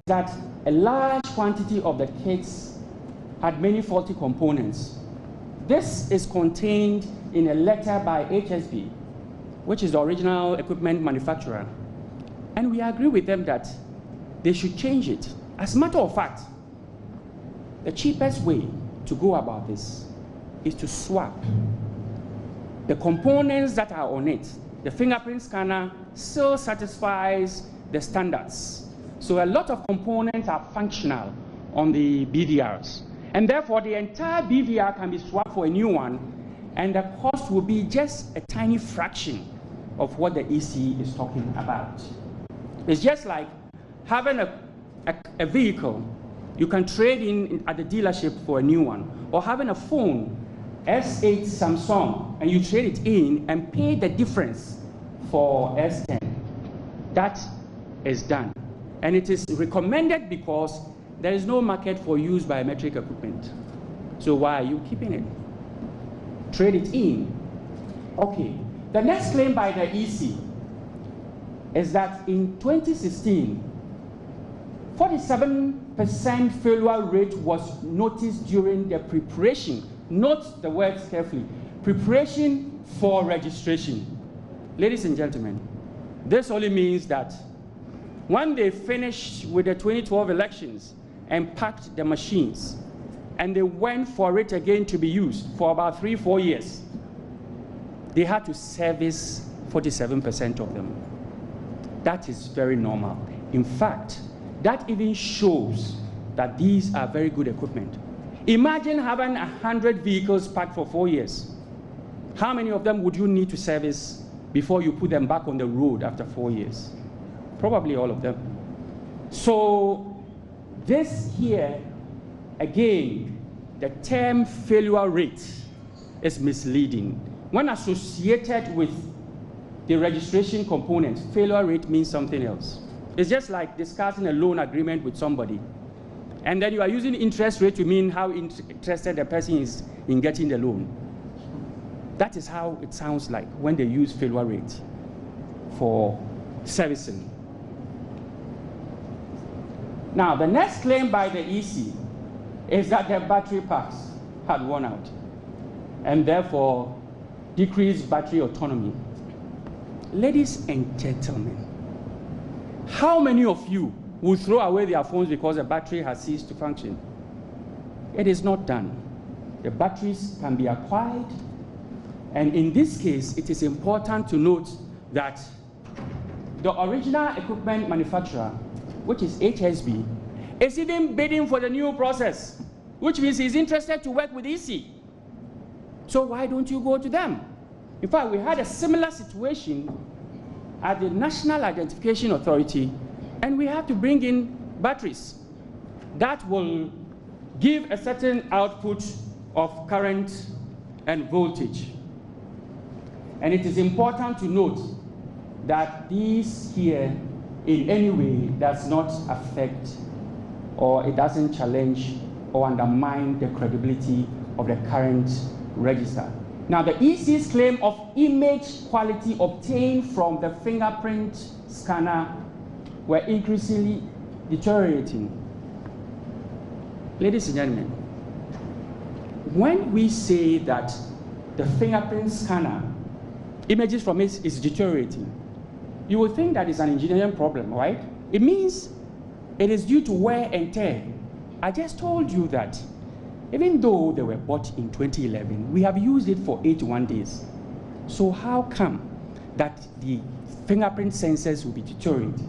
that a large quantity of the kits had many faulty components. This is contained in a letter by HSB, which is the original equipment manufacturer. And we agree with them that they should change it. As a matter of fact, the cheapest way to go about this is to swap the components that are on it. The fingerprint scanner still satisfies the standards. So a lot of components are functional on the BVRs. And therefore, the entire BVR can be swapped for a new one, and the cost will be just a tiny fraction of what the EC is talking about. It's just like having a vehicle you can trade in at the dealership for a new one, or having a phone, S8 Samsung, and you trade it in and pay the difference for S10. That is done. And it is recommended because there is no market for used biometric equipment. So why are you keeping it? Trade it in. Okay. The next claim by the EC is that in 2016, 47% failure rate was noticed during the preparation. Note the words carefully. Preparation for registration. Ladies and gentlemen, this only means that when they finished with the 2012 elections and packed the machines, and they went for it again to be used for about 3-4 years, they had to service 47% of them. That is very normal. In fact, that even shows that these are very good equipment. Imagine having 100 vehicles packed for 4 years. How many of them would you need to service before you put them back on the road after 4 years? Probably all of them. So this here, again, the term failure rate is misleading. When associated with the registration component, failure rate means something else. It's just like discussing a loan agreement with somebody, and then you are using interest rate to mean how interested the person is in getting the loan. That is how it sounds like when they use failure rate for servicing. Now, the next claim by the EC is that the battery packs had worn out and therefore decreased battery autonomy. Ladies and gentlemen, how many of you will throw away their phones because the battery has ceased to function? It is not done. The batteries can be acquired, and in this case, it is important to note that the original equipment manufacturer, which is HSB, is even bidding for the new process, which means he's interested to work with EC. So why don't you go to them? In fact, we had a similar situation at the National Identification Authority, and we have to bring in batteries that will give a certain output of current and voltage. And it is important to note that these here in any way does not affect, or it doesn't challenge or undermine the credibility of the current register. Now, the EC's claim of image quality obtained from the fingerprint scanner were increasingly deteriorating. Ladies and gentlemen, when we say that the fingerprint scanner, images from it is deteriorating, you would think that it's an engineering problem, right? It means it is due to wear and tear. I just told you that even though they were bought in 2011, we have used it for 81 days. So how come that the fingerprint sensors will be deteriorating?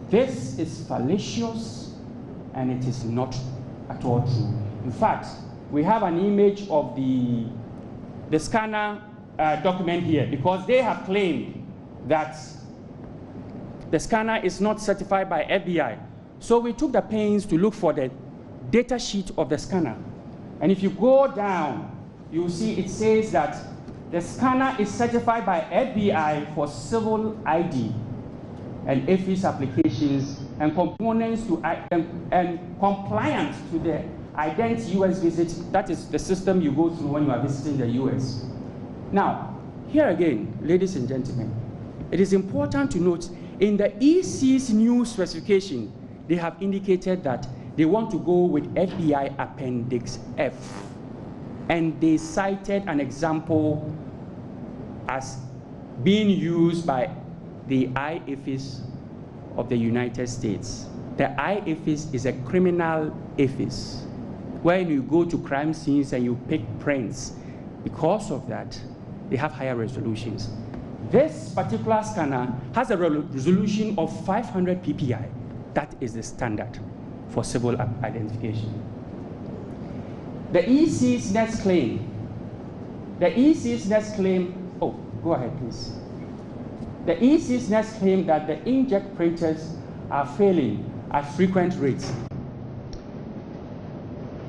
This is fallacious, and it is not at all true. In fact, we have an image of the scanner document here, because they have claimed that the scanner is not certified by FBI. So we took the pains to look for the data sheet of the scanner. And if you go down, you'll see it says that the scanner is certified by FBI for civil ID and AFIS applications and components to and compliant to the Ident US visit. That is the system you go through when you are visiting the US. Now, here again, ladies and gentlemen, it is important to note in the EC's new specification, they have indicated that they want to go with FBI Appendix F. And they cited an example as being used by the IFIS of the United States. The IFIS is a criminal IFIS, where you go to crime scenes and you pick prints. Because of that, they have higher resolutions. This particular scanner has a resolution of 500 ppi. That is the standard for civil identification. The EC's next claim. Oh, go ahead, please. The EC's next claim that the inkjet printers are failing at frequent rates.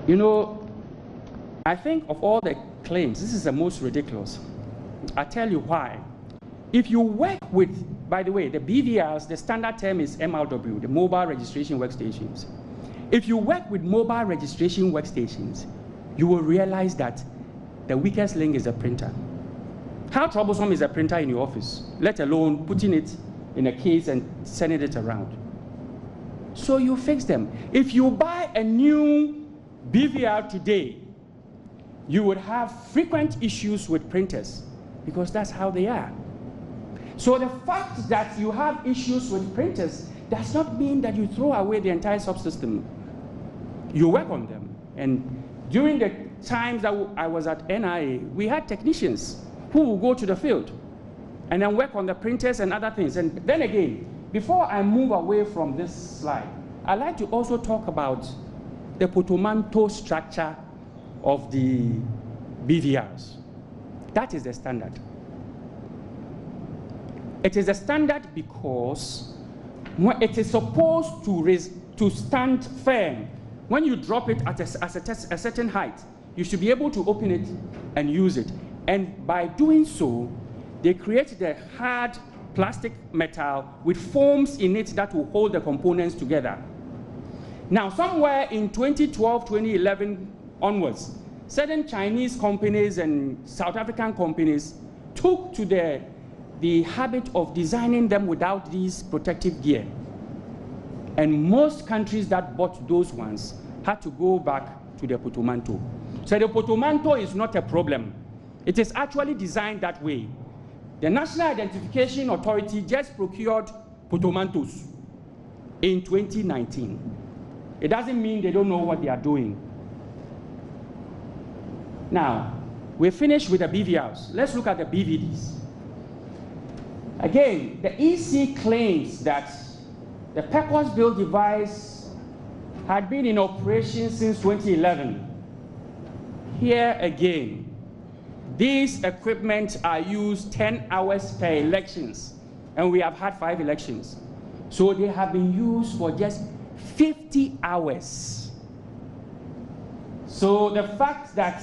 You know, I think of all the claims, this is the most ridiculous. I'll tell you why. If you work with, by the way, the BVRs, the standard term is MRW, the mobile registration workstations. If you work with mobile registration workstations, you will realize that the weakest link is a printer. How troublesome is a printer in your office, let alone putting it in a case and sending it around? So you fix them. If you buy a new BVR today, you would have frequent issues with printers because that's how they are. So the fact that you have issues with printers does not mean that you throw away the entire subsystem. You work on them. And during the times that I was at NIA, we had technicians who will go to the field and then work on the printers and other things. And then again, before I move away from this slide, I'd like to also talk about the portmanteau structure of the BVRs. That is the standard. It is a standard because it is supposed to stand firm. When you drop it at a certain height, you should be able to open it and use it. And by doing so, they create the hard plastic metal with foams in it that will hold the components together. Now, somewhere in 2012, 2011 onwards, certain Chinese companies and South African companies took to the habit of designing them without these protective gear. And most countries that bought those ones had to go back to the portmanteau. So the portmanteau is not a problem. It is actually designed that way. The National Identification Authority just procured portmanteaus in 2019. It doesn't mean they don't know what they are doing. Now, we're finished with the BVRs. Let's look at the BVDs. Again, the EC claims that the purpose-built device had been in operation since 2011. Here again, these equipment are used 10 hours per elections, and we have had 5 elections. So they have been used for just 50 hours. So the fact that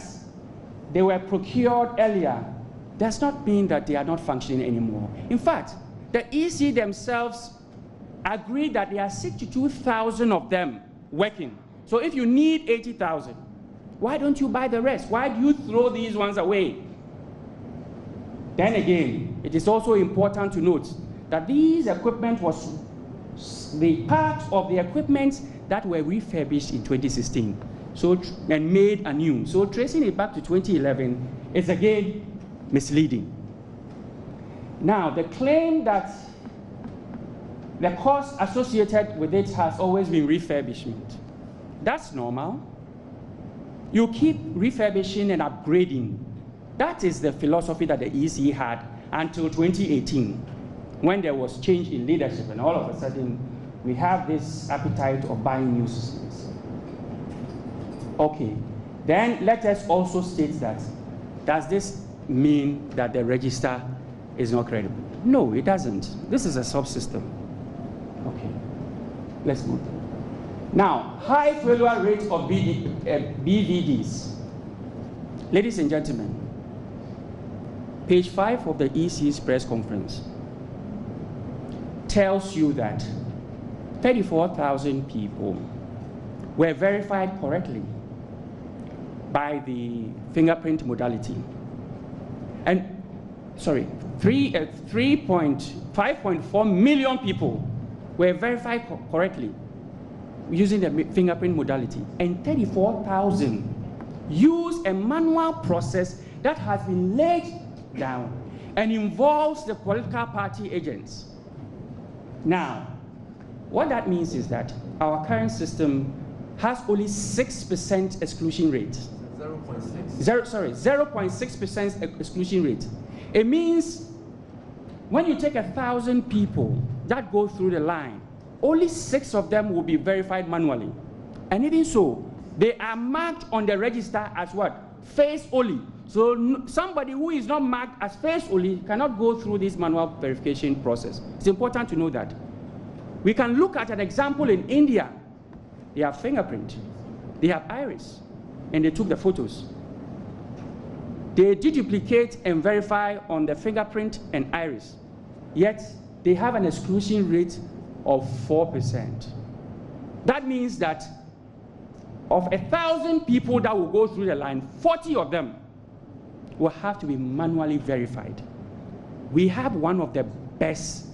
they were procured earlier does not mean that they are not functioning anymore. In fact, the EC themselves agree that there are 62,000 of them working. So if you need 80,000, why don't you buy the rest? Why do you throw these ones away? Then again, it is also important to note that these equipment was the part of the equipment that were refurbished in 2016 and made anew. So tracing it back to 2011 is again misleading. Now, the claim that the cost associated with it has always been refurbishment. That's normal. You keep refurbishing and upgrading. That is the philosophy that the EC had until 2018, when there was change in leadership, and all of a sudden, we have this appetite of buying new systems. Okay, then let us also state that, does this mean that the register is not credible? No, it doesn't. This is a subsystem. Okay, let's move. Now, high failure rate of BVDs. Ladies and gentlemen, page 5 of the EC's press conference tells you that 34,000 people were verified correctly by the fingerprint modality. And, sorry, 5.4 million people were verified correctly using the fingerprint modality, and 34,000 use a manual process that has been laid down and involves the political party agents. Now, what that means is that our current system has only 6% exclusion rate. 0.6% exclusion rate. It means when you take 1,000 people that go through the line, only 6 of them will be verified manually. And even so, they are marked on the register as what? Face only. So somebody who is not marked as face only cannot go through this manual verification process. It's important to know that. We can look at an example in India. They have fingerprint, they have iris, and they took the photos. They deduplicate and verify on the fingerprint and iris, yet they have an exclusion rate of 4%. That means that of 1,000 people that will go through the line, 40 of them will have to be manually verified. We have one of the best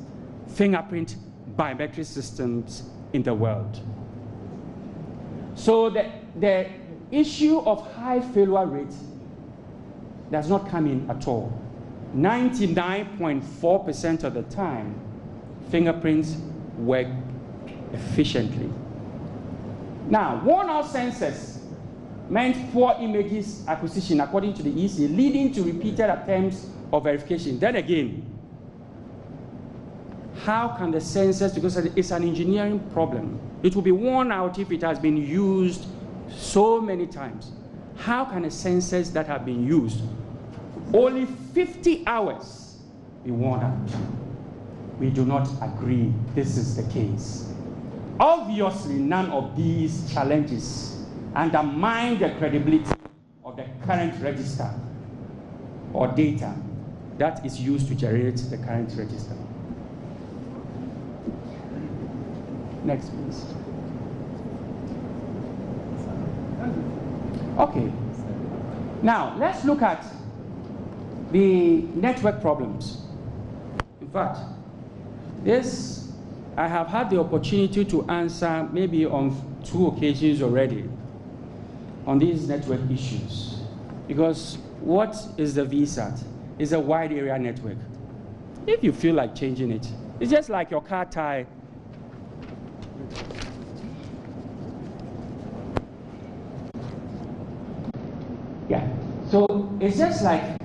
fingerprint biometric systems in the world. So the issue of high failure rate does not come in at all. 99.4% of the time, fingerprints work efficiently. Now, worn-out sensors meant poor images acquisition according to the EC, leading to repeated attempts of verification. Then again, how can the sensors, because it's an engineering problem, it will be worn out if it has been used so many times. How can the sensors that have been used only 50 hours be worn out? We do not agree this is the case. Obviously, none of these challenges undermine the credibility of the current register or data that is used to generate the current register. Next, please. Okay. Now, let's look at the network problems. In fact, this I have had the opportunity to answer maybe on 2 occasions already on these network issues. Because what is the VSAT? It's a wide area network. If you feel like changing it, it's just like your car tire. Yeah, so it's just like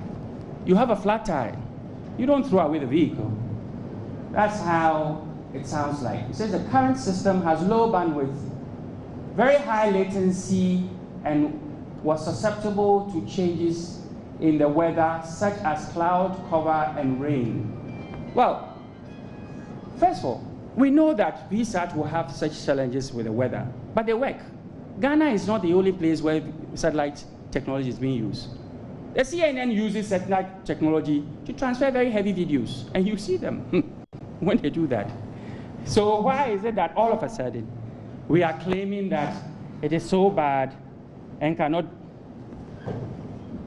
you have a flat tire. You don't throw away the vehicle. That's how it sounds like. It says the current system has low bandwidth, very high latency, and was susceptible to changes in the weather, such as cloud cover and rain. Well, first of all, we know that VSAT will have such challenges with the weather, but they work. Ghana is not the only place where satellite technology is being used. The CNN uses satellite technology to transfer very heavy videos, and you see them when they do that. So why is it that all of a sudden we are claiming that it is so bad and cannot,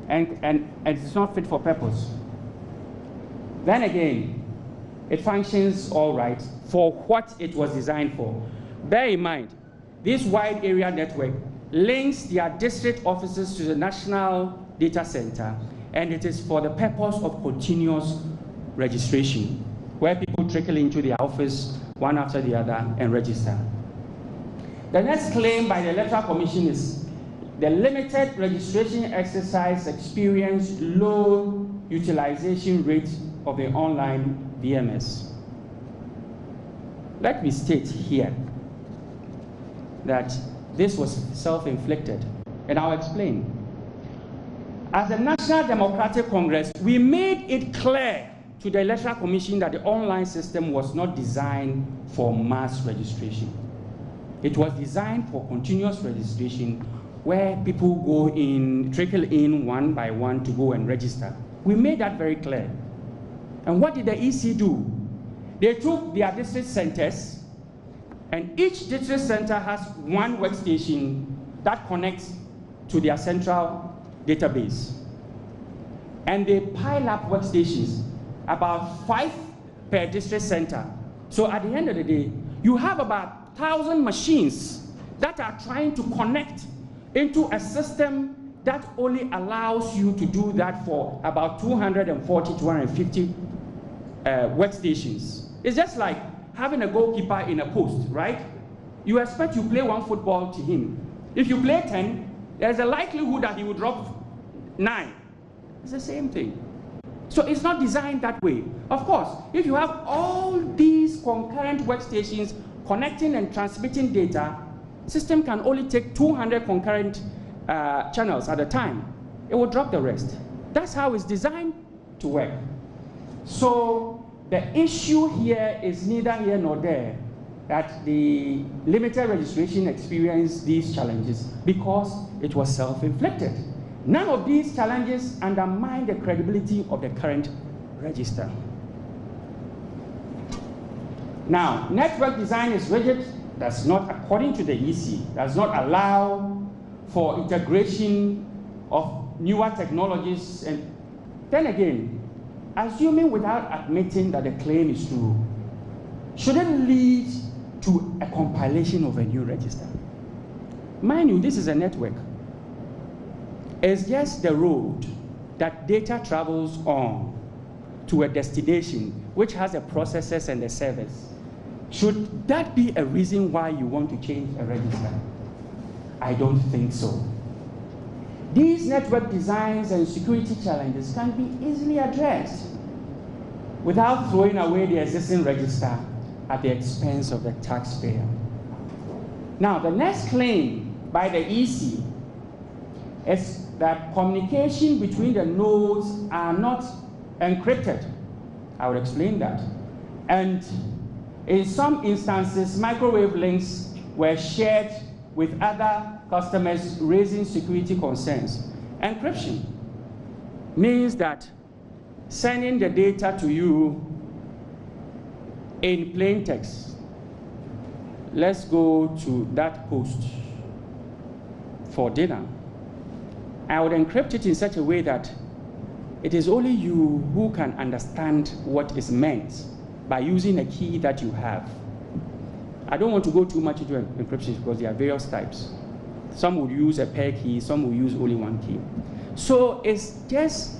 and it's not fit for purpose? Then again, it functions all right for what it was designed for. Bear in mind, this wide area network links their district offices to the national data center, and it is for the purpose of continuous registration, where people trickle into the office one after the other and register. The next claim by the Electoral Commission is the limited registration exercise experienced low utilization rate of the online VMS. Let me state here that this was self-inflicted, and I'll explain. As the National Democratic Congress, we made it clear to the Electoral Commission that the online system was not designed for mass registration. It was designed for continuous registration where people go in, trickle in one by one to go and register. We made that very clear. And what did the EC do? They took their district centers, and each district center has one workstation that connects to their central database. And they pile up workstations, about 5 per district center. So at the end of the day, you have about 1,000 machines that are trying to connect into a system that only allows you to do that for about 240, 250 workstations. It's just like having a goalkeeper in a post, right? You expect you play one football to him. If you play 10, there's a likelihood that he will drop 9. It's the same thing. So it's not designed that way. Of course, if you have all these concurrent workstations connecting and transmitting data, system can only take 200 concurrent channels at a time. It will drop the rest. That's how it's designed to work. So the issue here is neither here nor there that the limited registration experienced these challenges because it was self-inflicted. None of these challenges undermine the credibility of the current register. Now, network design is rigid, does not, according to the EC, does not allow for integration of newer technologies. And then again, assuming without admitting that the claim is true, shouldn't lead to a compilation of a new register. Mind you, this is a network. It's just the road that data travels on to a destination which has the processors and the servers. Should that be a reason why you want to change a register? I don't think so. These network designs and security challenges can be easily addressed without throwing away the existing register at the expense of the taxpayer. Now, the next claim by the EC is that communication between the nodes are not encrypted. I will explain that. And in some instances, microwave links were shared with other customers, raising security concerns. Encryption means that sending the data to you in plain text. Let's go to that post for dinner. I would encrypt it in such a way that it is only you who can understand what is meant by using a key that you have. I don't want to go too much into encryption because there are various types. Some would use a pair key, some will use only one key. So it's just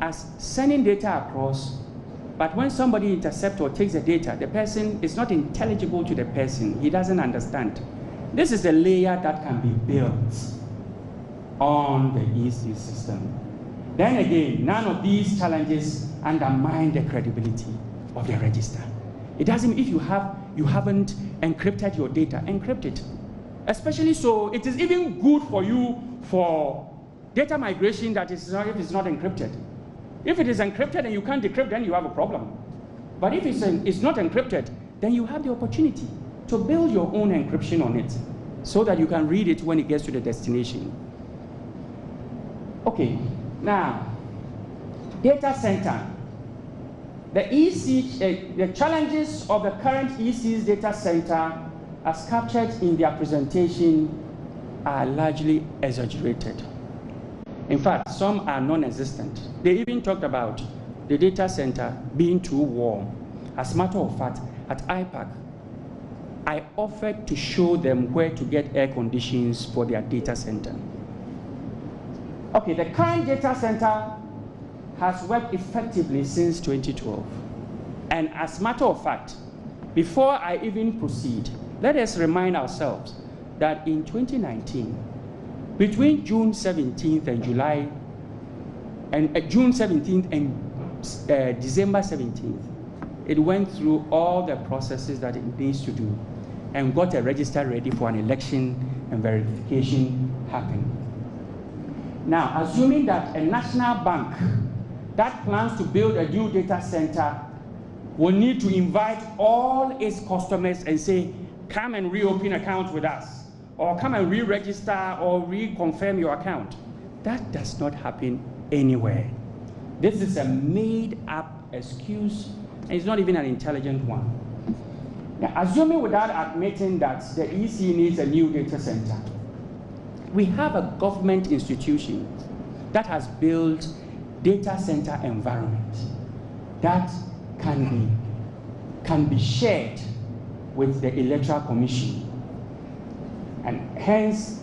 as sending data across, but when somebody intercepts or takes the data, the person is not intelligible to the person. He doesn't understand. This is a layer that can be built on the EC system. Then again, none of these challenges undermine the credibility of the register. It doesn't, if you haven't encrypted your data, encrypt it. Especially so, it is even good for you for data migration that is not, if it's not encrypted. If it is encrypted and you can't decrypt, then you have a problem. But if it's not encrypted, then you have the opportunity to build your own encryption on it so that you can read it when it gets to the destination. Okay, now, data center. The EC, the challenges of the current EC's data center as captured in their presentation are largely exaggerated. In fact, some are non-existent. They even talked about the data center being too warm. As a matter of fact, at IPAC, I offered to show them where to get air conditions for their data center. Okay, the current data center has worked effectively since 2012. And as a matter of fact, before I even proceed, let us remind ourselves that in 2019, between June 17th and July, and June 17th and December 17th, it went through all the processes that it needs to do and got a register ready for an election and verification happening. Now, assuming that a national bank that plans to build a new data center will need to invite all its customers and say, come and reopen account with us, or come and re-register or reconfirm your account. That does not happen anywhere. This is a made-up excuse, and it's not even an intelligent one. Now, assuming without admitting that the EC needs a new data center, we have a government institution that has built data center environment that can be shared with the Electoral Commission. And hence,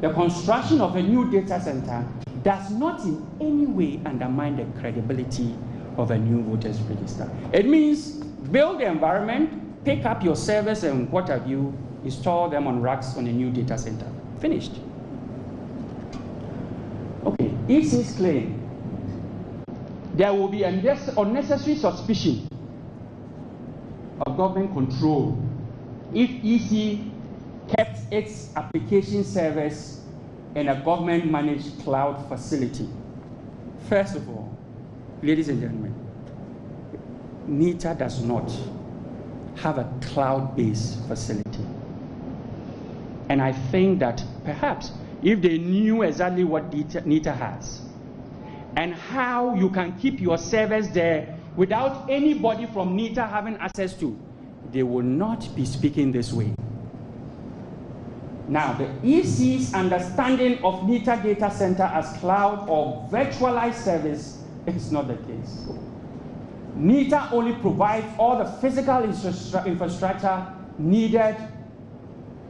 the construction of a new data center does not in any way undermine the credibility of a new voters register. It means build the environment, pick up your servers and what have you, install them on racks on a new data center. Finished. Okay, EC's claim. There will be unnecessary suspicion of government control if EC kept its application servers in a government-managed cloud facility. First of all, ladies and gentlemen, NITA does not have a cloud-based facility. And I think that perhaps if they knew exactly what NITA has and how you can keep your servers there without anybody from NITA having access to, they will not be speaking this way. Now, the EC's understanding of NITA data center as cloud or virtualized service is not the case. NITA only provides all the physical infrastructure needed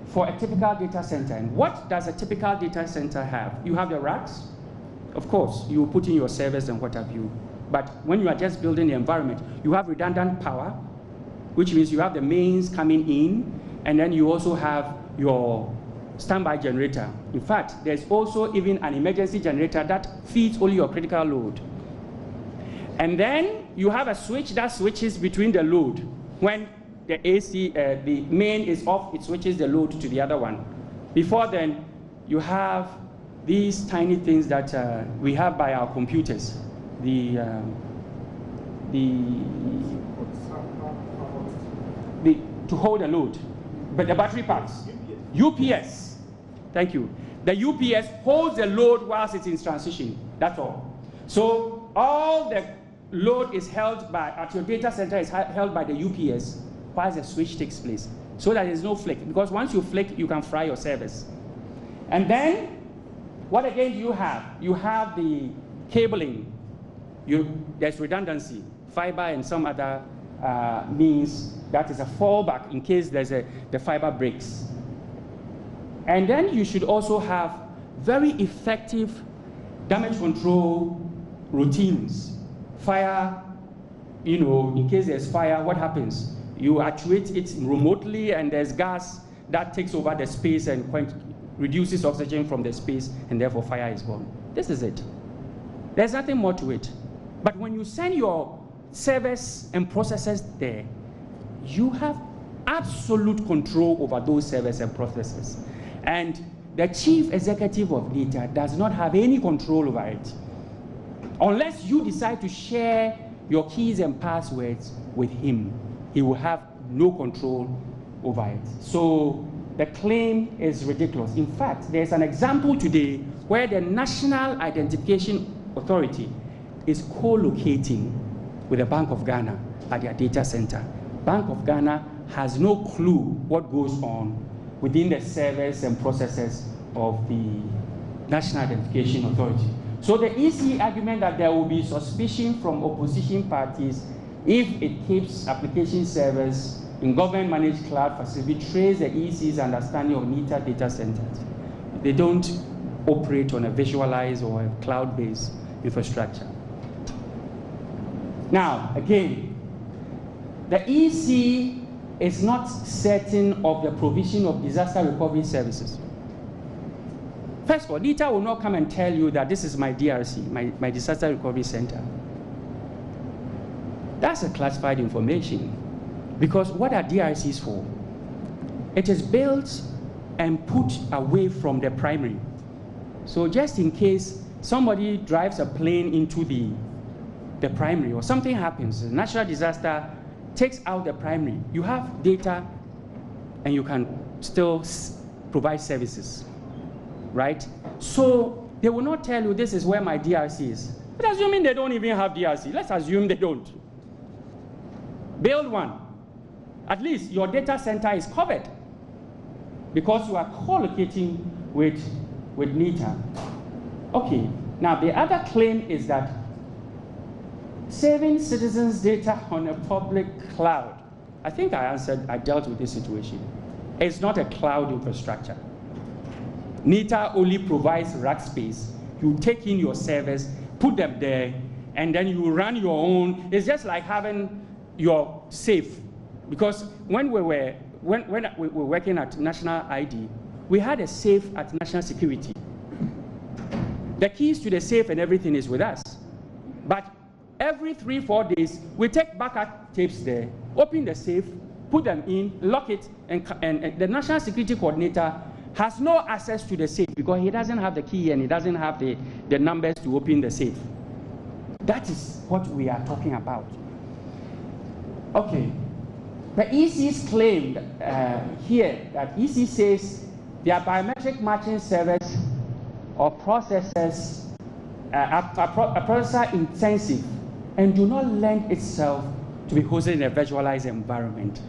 for a typical data center. And what does a typical data center have? You have the racks. Of course, you put in your servers and what have you. But when you are just building the environment, you have redundant power, which means you have the mains coming in, and then you also have your standby generator. In fact, there's also even an emergency generator that feeds only your critical load. And then you have a switch that switches between the load. When the AC, the main is off, it switches the load to the other one. Before then, you have these tiny things that we have by our computers. To hold the load, but the battery packs. UPS. Thank you. The UPS holds the load whilst it's in transition. That's all. So all the load is held by, at your data center is held by the UPS whilst the switch takes place. So that there's no flick. Because once you flick, you can fry your service. And then, what again do you have? You have the cabling. There's redundancy, fiber and some other means that is a fallback in case the fiber breaks. And then you should also have very effective damage control routines. Fire, in case there's fire, what happens? You actuate it remotely and there's gas that takes over the space and reduces oxygen from the space and therefore fire is born. This is it. There's nothing more to it. But when you send your servers and processors there, you have absolute control over those servers and processors. And the chief executive of NITA does not have any control over it. Unless you decide to share your keys and passwords with him, he will have no control over it. So the claim is ridiculous. In fact, there's an example today where the National Identification Authority is co-locating with the Bank of Ghana at their data center. Bank of Ghana has no clue what goes on within the servers and processes of the National Identification Authority. So the EC argument that there will be suspicion from opposition parties if it keeps application servers in government-managed cloud facilities betrays the EC's understanding of NITA data centers. They don't operate on a visualized or a cloud-based infrastructure. Now, again, the EC is not certain of the provision of disaster recovery services. First of all, NITA will not come and tell you that this is my DRC, my disaster recovery center. That's a classified information. Because what are DRCs for? It is built and put away from the primary. So just in case somebody drives a plane into the primary or something happens, a natural disaster takes out the primary, you have data and you can still provide services, right? So they will not tell you this is where my DRC is. But assuming they don't even have DRC, let's assume they don't. Build one. At least your data center is covered because you are co-locating with NITA. Okay, now the other claim is that saving citizens' data on a public cloud. I think I dealt with this situation. It's not a cloud infrastructure. NITA only provides rack space. You take in your servers, put them there, and then you run your own. It's just like having your safe. Because when we were working at National ID, we had a safe at National Security. The keys to the safe and everything is with us. But every 3-4 days, we take backup tapes there, open the safe, put them in, lock it, and the National Security Coordinator has no access to the safe because he doesn't have the key and he doesn't have the numbers to open the safe. That is what we are talking about. Okay. The EC's claimed here that EC says their biometric matching servers or processors are processor intensive and do not lend itself to be hosted in a virtualized environment.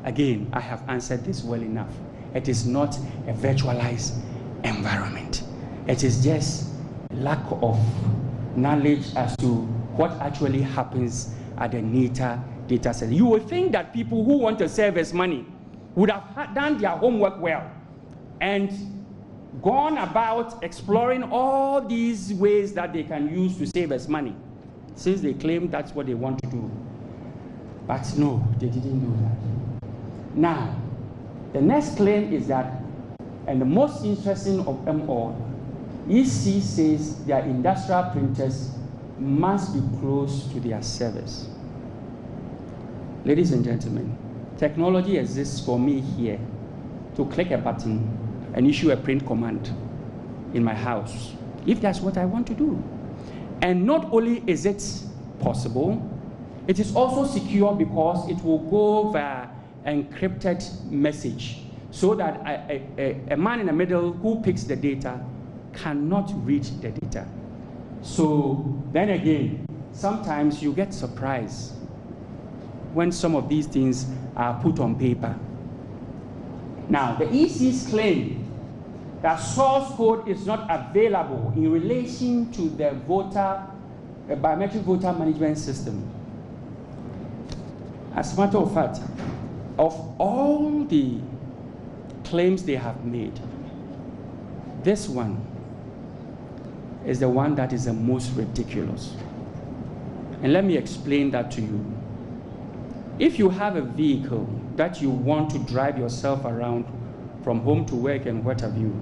Again, I have answered this well enough. It is not a virtualized environment. It is just lack of knowledge as to what actually happens at the NITA data center. You would think that people who want to save us money would have done their homework well and gone about exploring all these ways that they can use to save us money, since they claim that's what they want to do. But no, they didn't do that. Now, the next claim is that, and the most interesting of them all, EC says their industrial printers must be close to their servers. Ladies and gentlemen, technology exists for me here to click a button and issue a print command in my house, if that's what I want to do. And not only is it possible, it is also secure because it will go via encrypted message so that a man in the middle who picks the data cannot read the data. So then again, sometimes you get surprised when some of these things are put on paper. Now, the EC's claim that source code is not available in relation to the biometric voter management system. As a matter of fact, of all the claims they have made, this one is the one that is the most ridiculous. And let me explain that to you. If you have a vehicle that you want to drive yourself around from home to work and what have you,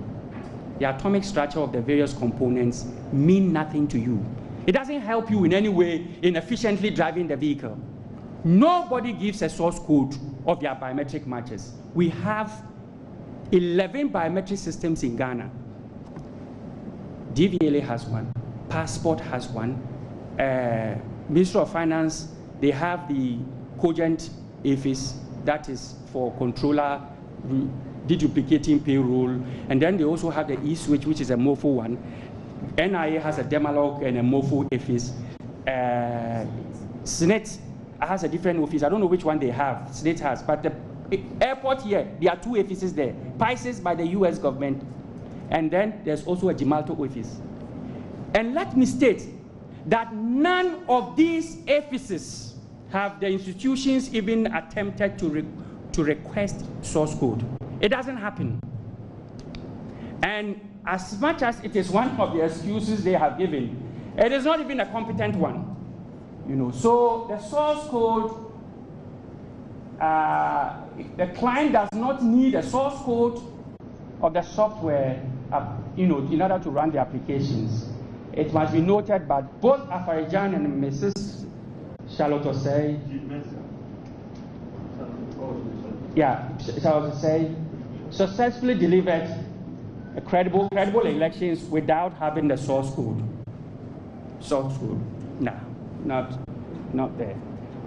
the atomic structure of the various components mean nothing to you. It doesn't help you in any way in efficiently driving the vehicle. Nobody gives a source code of their biometric matches. We have 11 biometric systems in Ghana. DVLA has one, Passport has one, Ministry of Finance, they have the Cogent AFIS, that is for controller deduplicating payroll, and then they also have the eSwitch, which is a MOFO one. NIA has a Demalog and a MOFO AFIS. SNET has a different office. I don't know which one they have. SNET has, but the airport here, there are 2 AFISes there. PISES by the US government, and then there's also a Gemalto office. And let me state that none of these AFISes have the institutions even attempted to request source code. It doesn't happen. And as much as it is one of the excuses they have given, it is not even a competent one. You know, so the source code, the client does not need a source code of the software, in order to run the applications. It must be noted by both Afarijan and Mrs. Charlotte Osei. Yeah, Charlotte Osei successfully delivered a credible elections without having the source code. Source code, no, not there.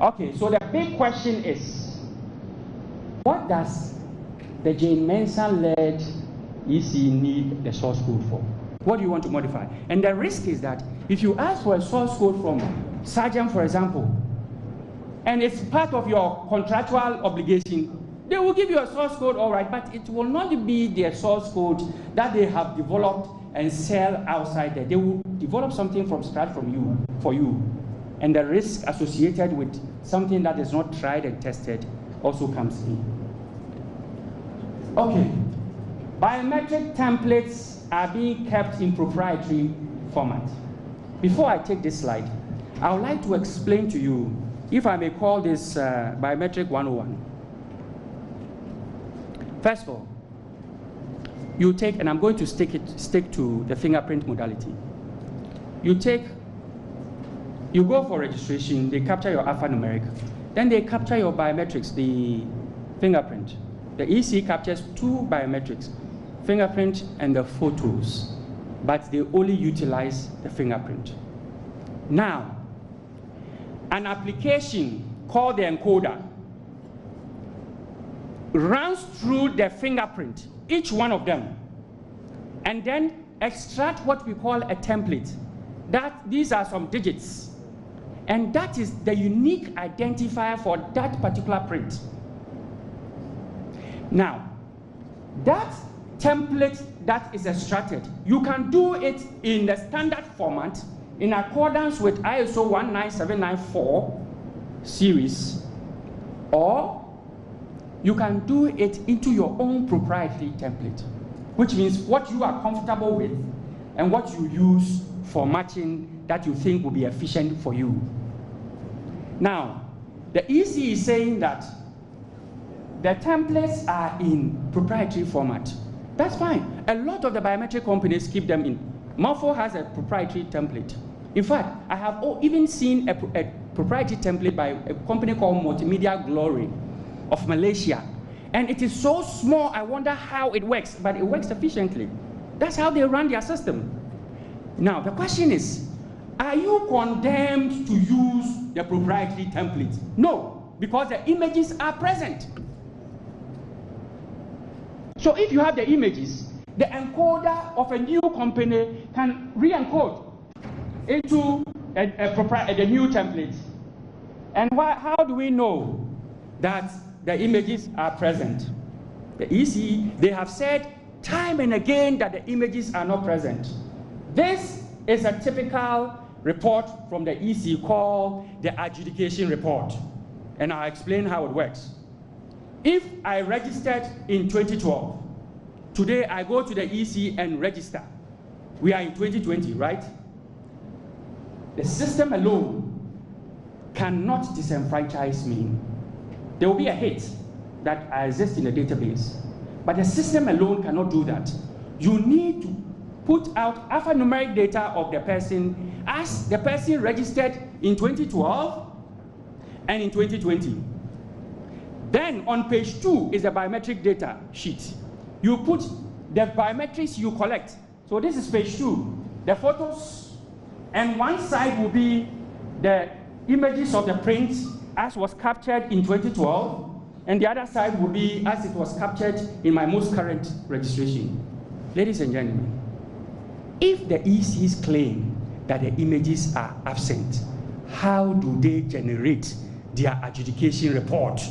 Okay, so the big question is, what does the Jane Mensah-led EC need the source code for? What do you want to modify? And the risk is that if you ask for a source code from Sergeant, for example, and it's part of your contractual obligation, they will give you a source code, all right, but it will not be their source code that they have developed and sell outside there. They will develop something from scratch for you. And the risk associated with something that is not tried and tested also comes in. Okay. biometric templates are being kept in proprietary format. Before I take this slide, I would like to explain to you, if I may call this biometric 101. First of all, you take, and I'm going to stick to the fingerprint modality. You go for registration, they capture your alphanumeric, then they capture your biometrics, the fingerprint. The EC captures two biometrics, fingerprint and the photos, but they only utilize the fingerprint. Now, an application called the encoder runs through the fingerprint, each one of them, and then extract what we call a template. These are some digits, and that is the unique identifier for that particular print. Now, that template that is extracted, you can do it in the standard format in accordance with ISO 19794 series, or you can do it into your own proprietary template, which means what you are comfortable with and what you use for matching that you think will be efficient for you. Now, the EC is saying that the templates are in proprietary format. That's fine. A lot of the biometric companies keep them in. Morpho has a proprietary template. In fact, I have even seen a proprietary template by a company called Multimedia Glory of Malaysia. And it is so small, I wonder how it works, but it works efficiently. That's how they run their system. Now, the question is, are you condemned to use the proprietary template? No, because the images are present. So if you have the images, the encoder of a new company can re-encode into the new template. And how do we know that the images are present? The EC, they have said time and again that the images are not present. This is a typical report from the EC called the adjudication report. And I'll explain how it works. If I registered in 2012, today I go to the EC and register. We are in 2020, right? The system alone cannot disenfranchise me. There will be a hit that exists in the database, but the system alone cannot do that. You need to put out alphanumeric data of the person as the person registered in 2012 and in 2020. Then on page 2 is the biometric data sheet. You put the biometrics you collect. So this is page 2, the photos, and one side will be the images of the print as was captured in 2012, and the other side will be as it was captured in my most current registration. Ladies and gentlemen, if the ECs claim that the images are absent, how do they generate their adjudication report?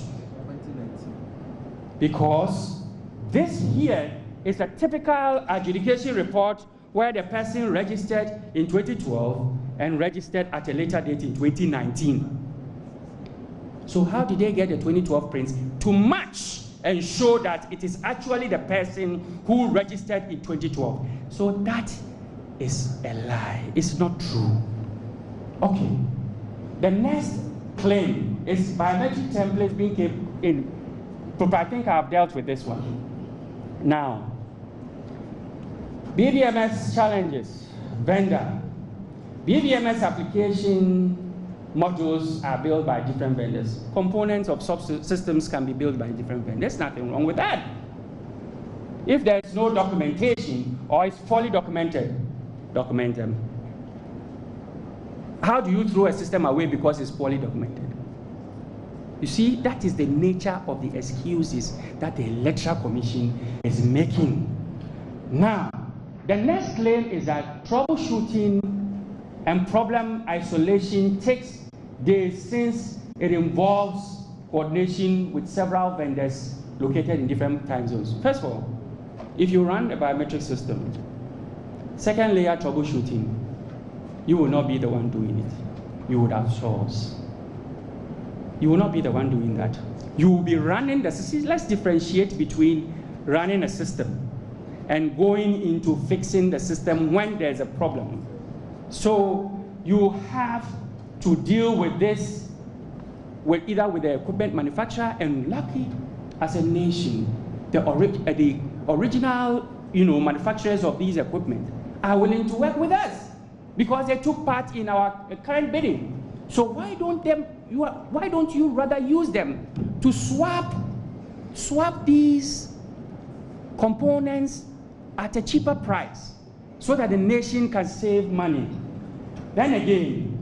Because this here is a typical adjudication report where the person registered in 2012 and registered at a later date in 2019. So how did they get the 2012 prints to match and show that it is actually the person who registered in 2012? So that is a lie. It's not true. Okay. The next claim is biometric templates being kept in. I think I've dealt with this one. Now, BVMS challenges, vendor. BVMS application modules are built by different vendors. Components of subsystems can be built by different vendors. There's nothing wrong with that. If there's no documentation or it's fully documented, document them. How do you throw a system away because it's poorly documented? You see, that is the nature of the excuses that the Electoral Commission is making. Now, the next claim is that troubleshooting and problem isolation takes days since it involves coordination with several vendors located in different time zones. First of all, if you run a biometric system, second layer troubleshooting, you will not be the one doing it. You would outsource. You will not be the one doing that. You will be running the system. Let's differentiate between running a system and going into fixing the system when there's a problem. So you have to deal with this either with the equipment manufacturer, and lucky as a nation, the original manufacturers of these equipment are willing to work with us because they took part in our current bidding. So why don't you rather use them to swap these components at a cheaper price so that the nation can save money? Then again,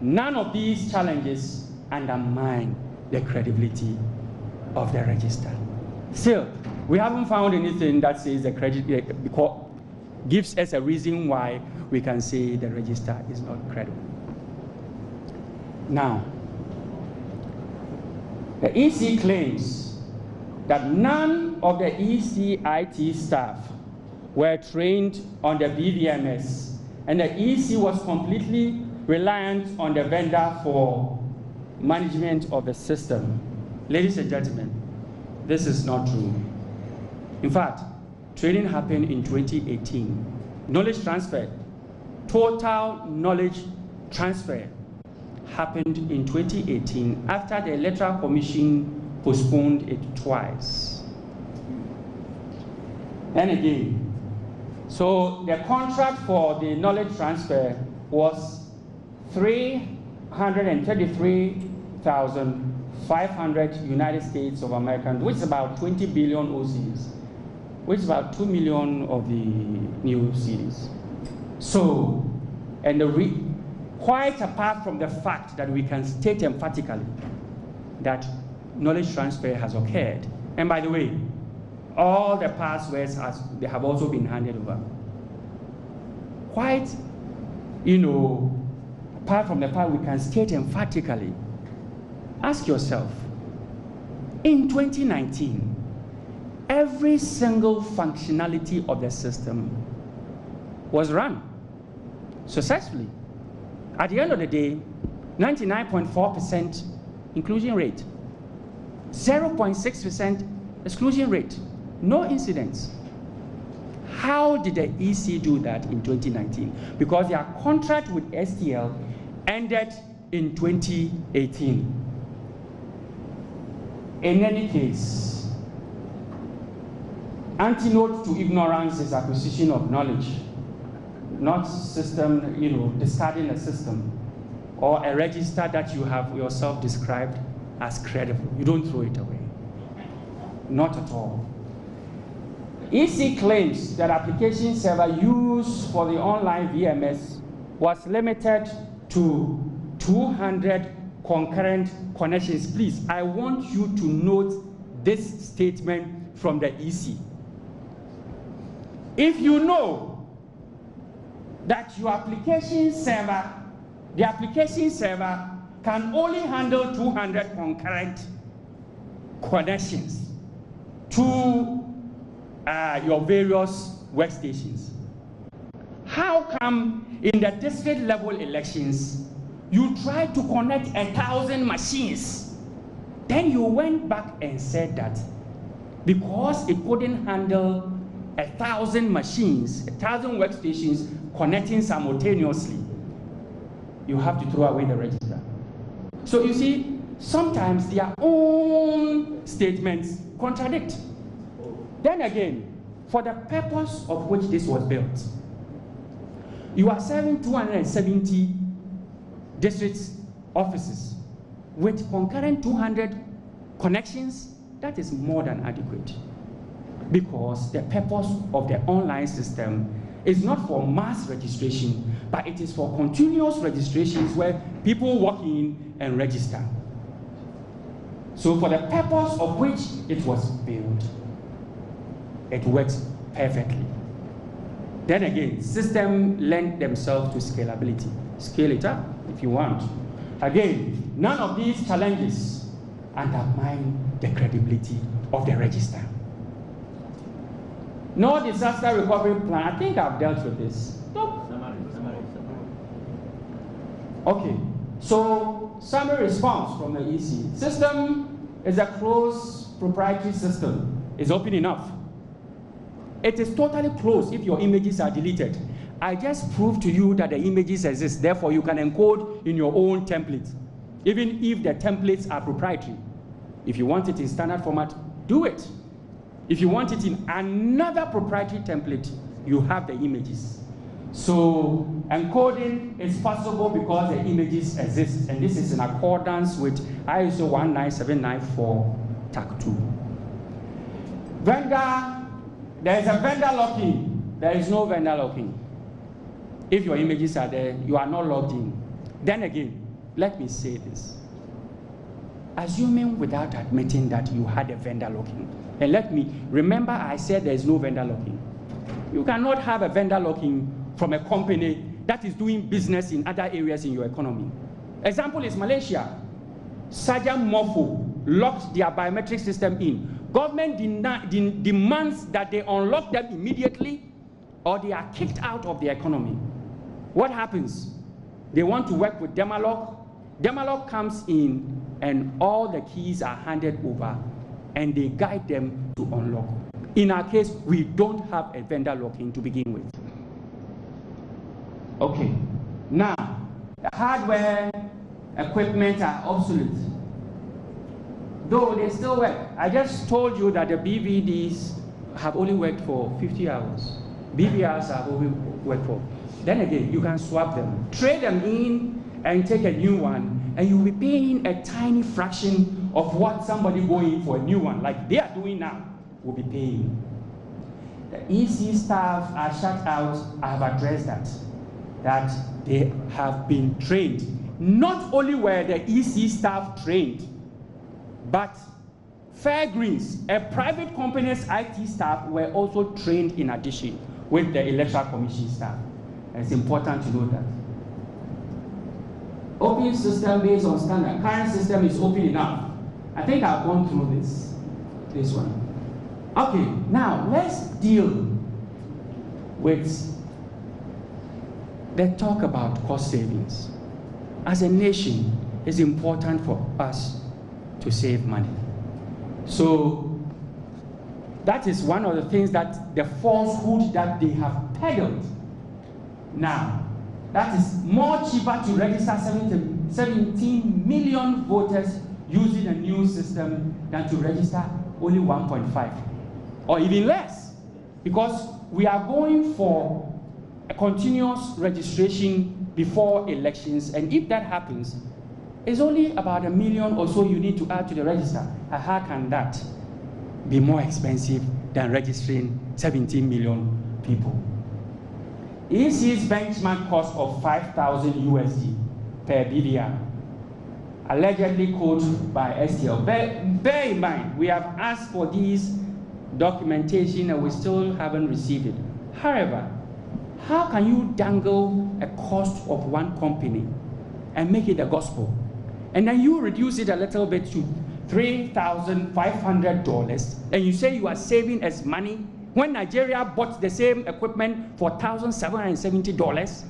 none of these challenges undermine the credibility of the register. Still, we haven't found anything that says the gives us a reason why we can say the register is not credible. Now, the EC claims that none of the EC IT staff were trained on the BVMS, and the EC was completely reliant on the vendor for management of the system. Ladies and gentlemen, this is not true. In fact, training happened in 2018. Knowledge transfer, total knowledge transfer happened in 2018 after the Electoral Commission postponed it twice. And again, so the contract for the knowledge transfer was 333,500 United States of America, which is about 20 billion OCs, which is about 2 million of the new cities. So, and quite apart from the fact that we can state emphatically that knowledge transfer has occurred, and by the way, all the passwords they have also been handed over. Quite, apart from the fact we can state emphatically, ask yourself, in 2019, every single functionality of the system was run successfully. At the end of the day, 99.4% inclusion rate, 0.6% exclusion rate, no incidents. How did the EC do that in 2019? Because their contract with STL ended in 2018. In any case, antidote to ignorance is acquisition of knowledge, not system, discarding a system or a register that you have yourself described as credible. You don't throw it away. Not at all. EC claims that application server used for the online VMS was limited to 200 concurrent connections. Please, I want you to note this statement from the EC. If you know that your application server, the application server can only handle 200 concurrent connections to your various workstations, how come in the district level elections you tried to connect 1,000 machines? Then you went back and said that because it couldn't handle 1,000 machines, 1,000 workstations connecting simultaneously, you have to throw away the register. So you see, sometimes their own statements contradict. Then again, for the purpose of which this was built, you are serving 270 district offices with concurrent 200 connections. That is more than adequate, because the purpose of the online system is not for mass registration, but it is for continuous registrations where people walk in and register. So for the purpose of which it was built, it works perfectly. Then again, systems lend themselves to scalability. Scale it up if you want. Again, none of these challenges undermine the credibility of the register. No disaster recovery plan. I think I've dealt with this. Nope. Okay, so summary response from the EC. System is a closed proprietary system. It's open enough. It is totally closed if your images are deleted. I just proved to you that the images exist, therefore you can encode in your own template, even if the templates are proprietary. If you want it in standard format, do it. If you want it in another proprietary template, you have the images. So encoding is possible because the images exist, and this is in accordance with ISO 19794 Tag 2. Vendor, there is a vendor locking. There is no vendor locking. If your images are there, you are not logged in. Then again, let me say this. Assuming without admitting that you had a vendor locking, and let me, remember I said there is no vendor locking. You cannot have a vendor locking from a company that is doing business in other areas in your economy. Example is Malaysia. Sajam Mofo locked their biometric system in. Government demands that they unlock them immediately or they are kicked out of the economy. What happens? They want to work with Demalock. Demalock comes in and all the keys are handed over and they guide them to unlock. In our case, we don't have a vendor locking to begin with. Okay, now, the hardware equipment are obsolete. Though they still work. I just told you that the BVDs have only worked for 50 hours. BVRs have only worked for. Then again, you can swap them. Trade them in and take a new one, and you'll be paying a tiny fraction of what somebody going for a new one, like they are doing now, will be paying. The EC staff are shut out. I have addressed that they have been trained. Not only were the EC staff trained, but Fairgreens, a private company's IT staff, were also trained in addition with the Electoral Commission staff. It's important to know that. Open system based on standard. Current system is open enough. I think I've gone through this one. Okay, now let's deal with the talk about cost savings. As a nation, it's important for us to save money. So that is one of the things that the falsehood that they have peddled. Now, that is more cheaper to register 17 million voters using a new system than to register only 1.5 or even less, because we are going for a continuous registration before elections, and if that happens, it's only about 1 million or so you need to add to the register. How can that be more expensive than registering 17 million people? EC's benchmark cost of 5,000 USD per BVR, allegedly quoted by STL. Bear in mind, we have asked for these documentation and we still haven't received it. However, how can you dangle a cost of one company and make it the gospel? And then you reduce it a little bit to $3,500 and you say you are saving as money when Nigeria bought the same equipment for $1,770.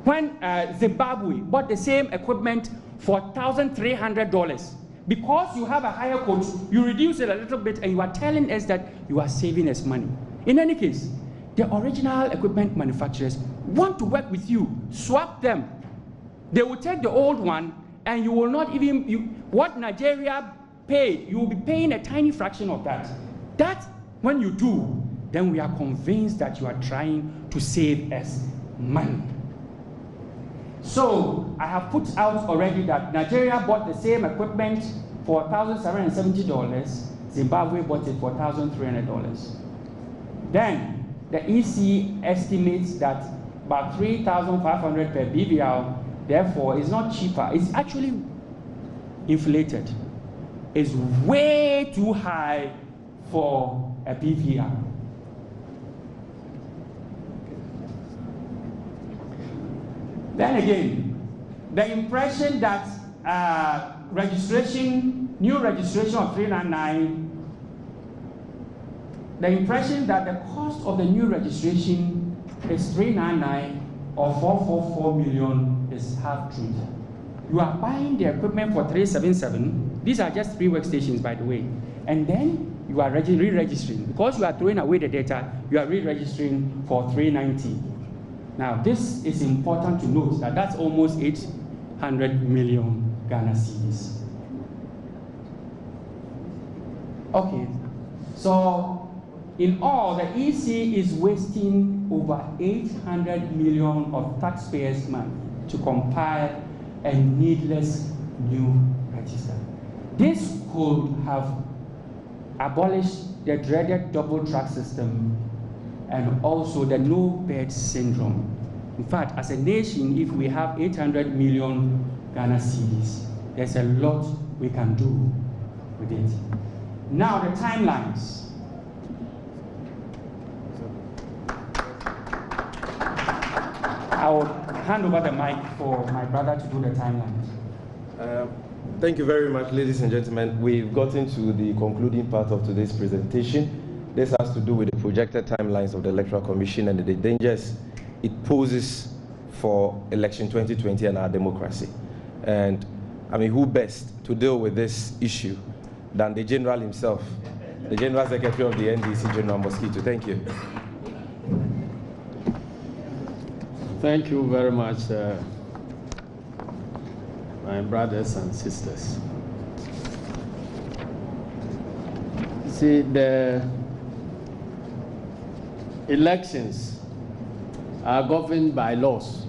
When Zimbabwe bought the same equipment for $1,300. Because you have a higher cost, you reduce it a little bit and you are telling us that you are saving us money. In any case, the original equipment manufacturers want to work with you. Swap them. They will take the old one and you will not even, what Nigeria paid, you will be paying a tiny fraction of that. That, when you do, then we are convinced that you are trying to save us money. So, I have put out already that Nigeria bought the same equipment for $1,770, Zimbabwe bought it for $1,300. Then, the EC estimates that about $3,500 per BVR, therefore, is not cheaper. It's actually inflated. It's way too high for a BVR. Then again, the impression that new registration of 399, the impression that the cost of the new registration is 399 or 444 million is half-truth. You are buying the equipment for 377. These are just 3 workstations, by the way. And then you are re-registering. Because you are throwing away the data, you are re-registering for 390. Now, this is important to note that that's almost 800 million Ghana cedis. Okay, so in all, the EC is wasting over 800 million of taxpayers' money to compile a needless new register. This could have abolished the dreaded double track system and also the no-bed syndrome. In fact, as a nation, if we have 800 million Ghana cedis, there's a lot we can do with it. Now, the timelines. I will hand over the mic for my brother to do the timelines. Thank you very much, ladies and gentlemen. We've gotten to the concluding part of today's presentation. This has to do with the projected timelines of the Electoral Commission and the dangers it poses for election 2020 and our democracy. And I mean, who best to deal with this issue than the General himself, the General Secretary of the NDC, General Mosquito. Thank you. Thank you very much, my brothers and sisters. See, the elections are governed by laws.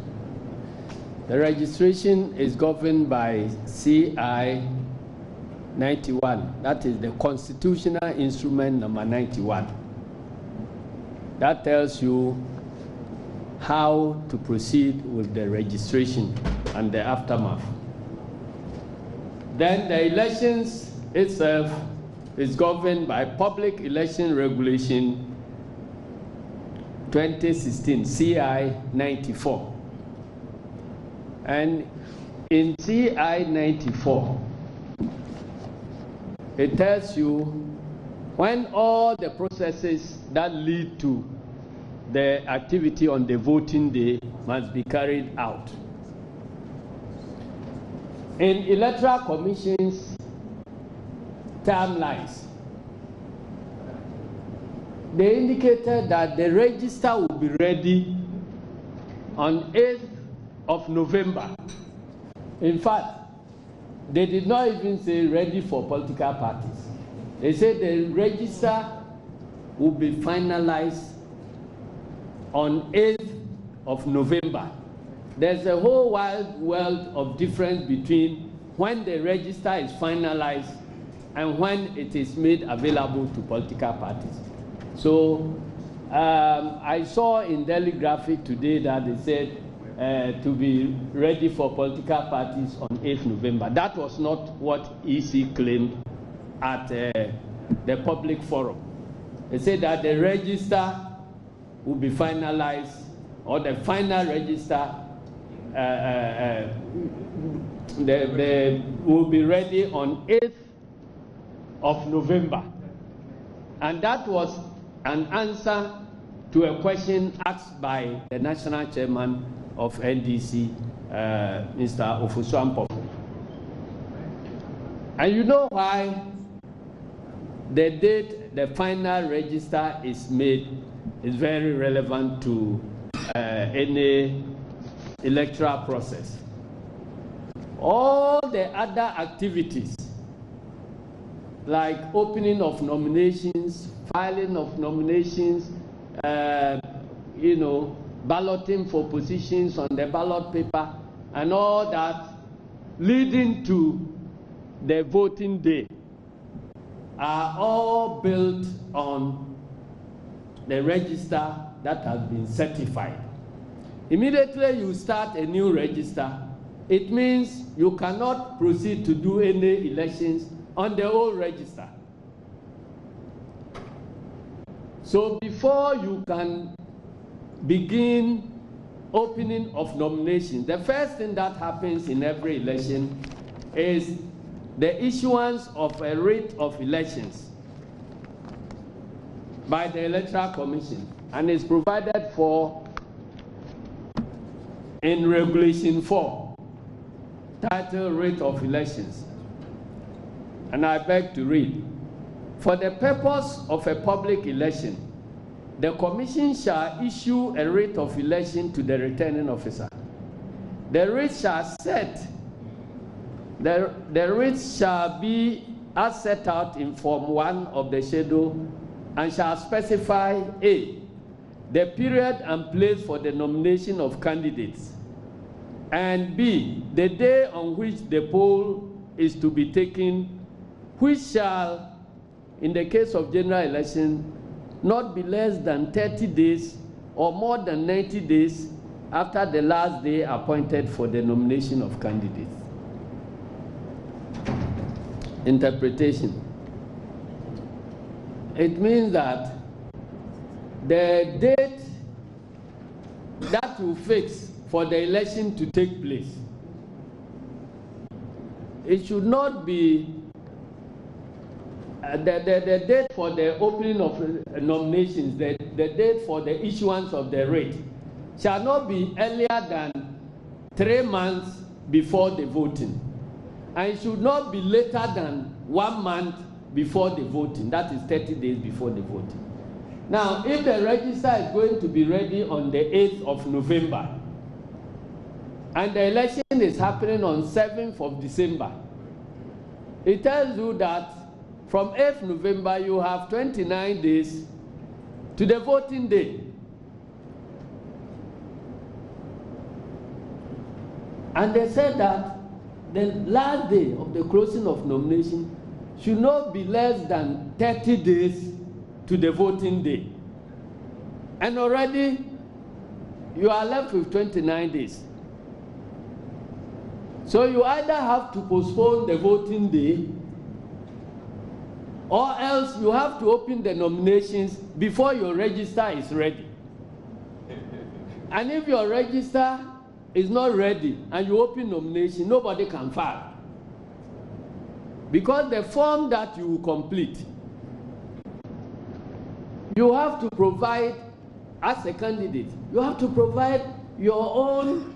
The registration is governed by CI 91. That is the constitutional instrument number 91. That tells you how to proceed with the registration and the aftermath. Then the elections itself is governed by Public Election Regulation 2016, CI 94. And in CI 94, it tells you when all the processes that lead to the activity on the voting day must be carried out. In Electoral Commission's timelines, they indicated that the register will be ready on 8th of November. In fact, they did not even say ready for political parties. They said the register will be finalized on 8th of November. There's a whole wide world of difference between when the register is finalized and when it is made available to political parties. So I saw in Daily Graphic today that they said to be ready for political parties on 8th November. That was not what EC claimed at the public forum. They said that the register will be finalized, or the final register will be ready on 8th of November. And that was an answer to a question asked by the national chairman of NDC, Mr. Ofosu-Ampofo. And you know why the date the final register is made is very relevant to any electoral process. All the other activities, like opening of nominations, filing of nominations, balloting for positions on the ballot paper, and all that, leading to the voting day, are all built on the register that has been certified. Immediately you start a new register, it means you cannot proceed to do any elections on the old register. So before you can begin opening of nominations, the first thing that happens in every election is the issuance of a writ of elections by the Electoral Commission, and is provided for in Regulation 4, titled Writ of Elections. And I beg to read. For the purpose of a public election, the Commission shall issue a writ of election to the returning officer. The writ shall be as set out in Form 1 of the schedule and shall specify A, the period and place for the nomination of candidates, and B, the day on which the poll is to be taken, which shall, in the case of general election, not be less than 30 days or more than 90 days after the last day appointed for the nomination of candidates. Interpretation. It means that the date that you fix for the election to take place, it should not be the date for the opening of nominations, the date for the issuance of the writ shall not be earlier than 3 months before the voting, and it should not be later than 1 month before the voting, that is 30 days before the voting. Now, if the register is going to be ready on the 8th of November, and the election is happening on 7th of December, it tells you that from 8th November, you have 29 days to the voting day. And they said that the last day of the closing of nomination should not be less than 30 days to the voting day. And already you are left with 29 days. So you either have to postpone the voting day, or else you have to open the nominations before your register is ready. And if your register is not ready and you open nomination, nobody can file. Because the form that you complete, you have to provide, as a candidate, you have to provide your own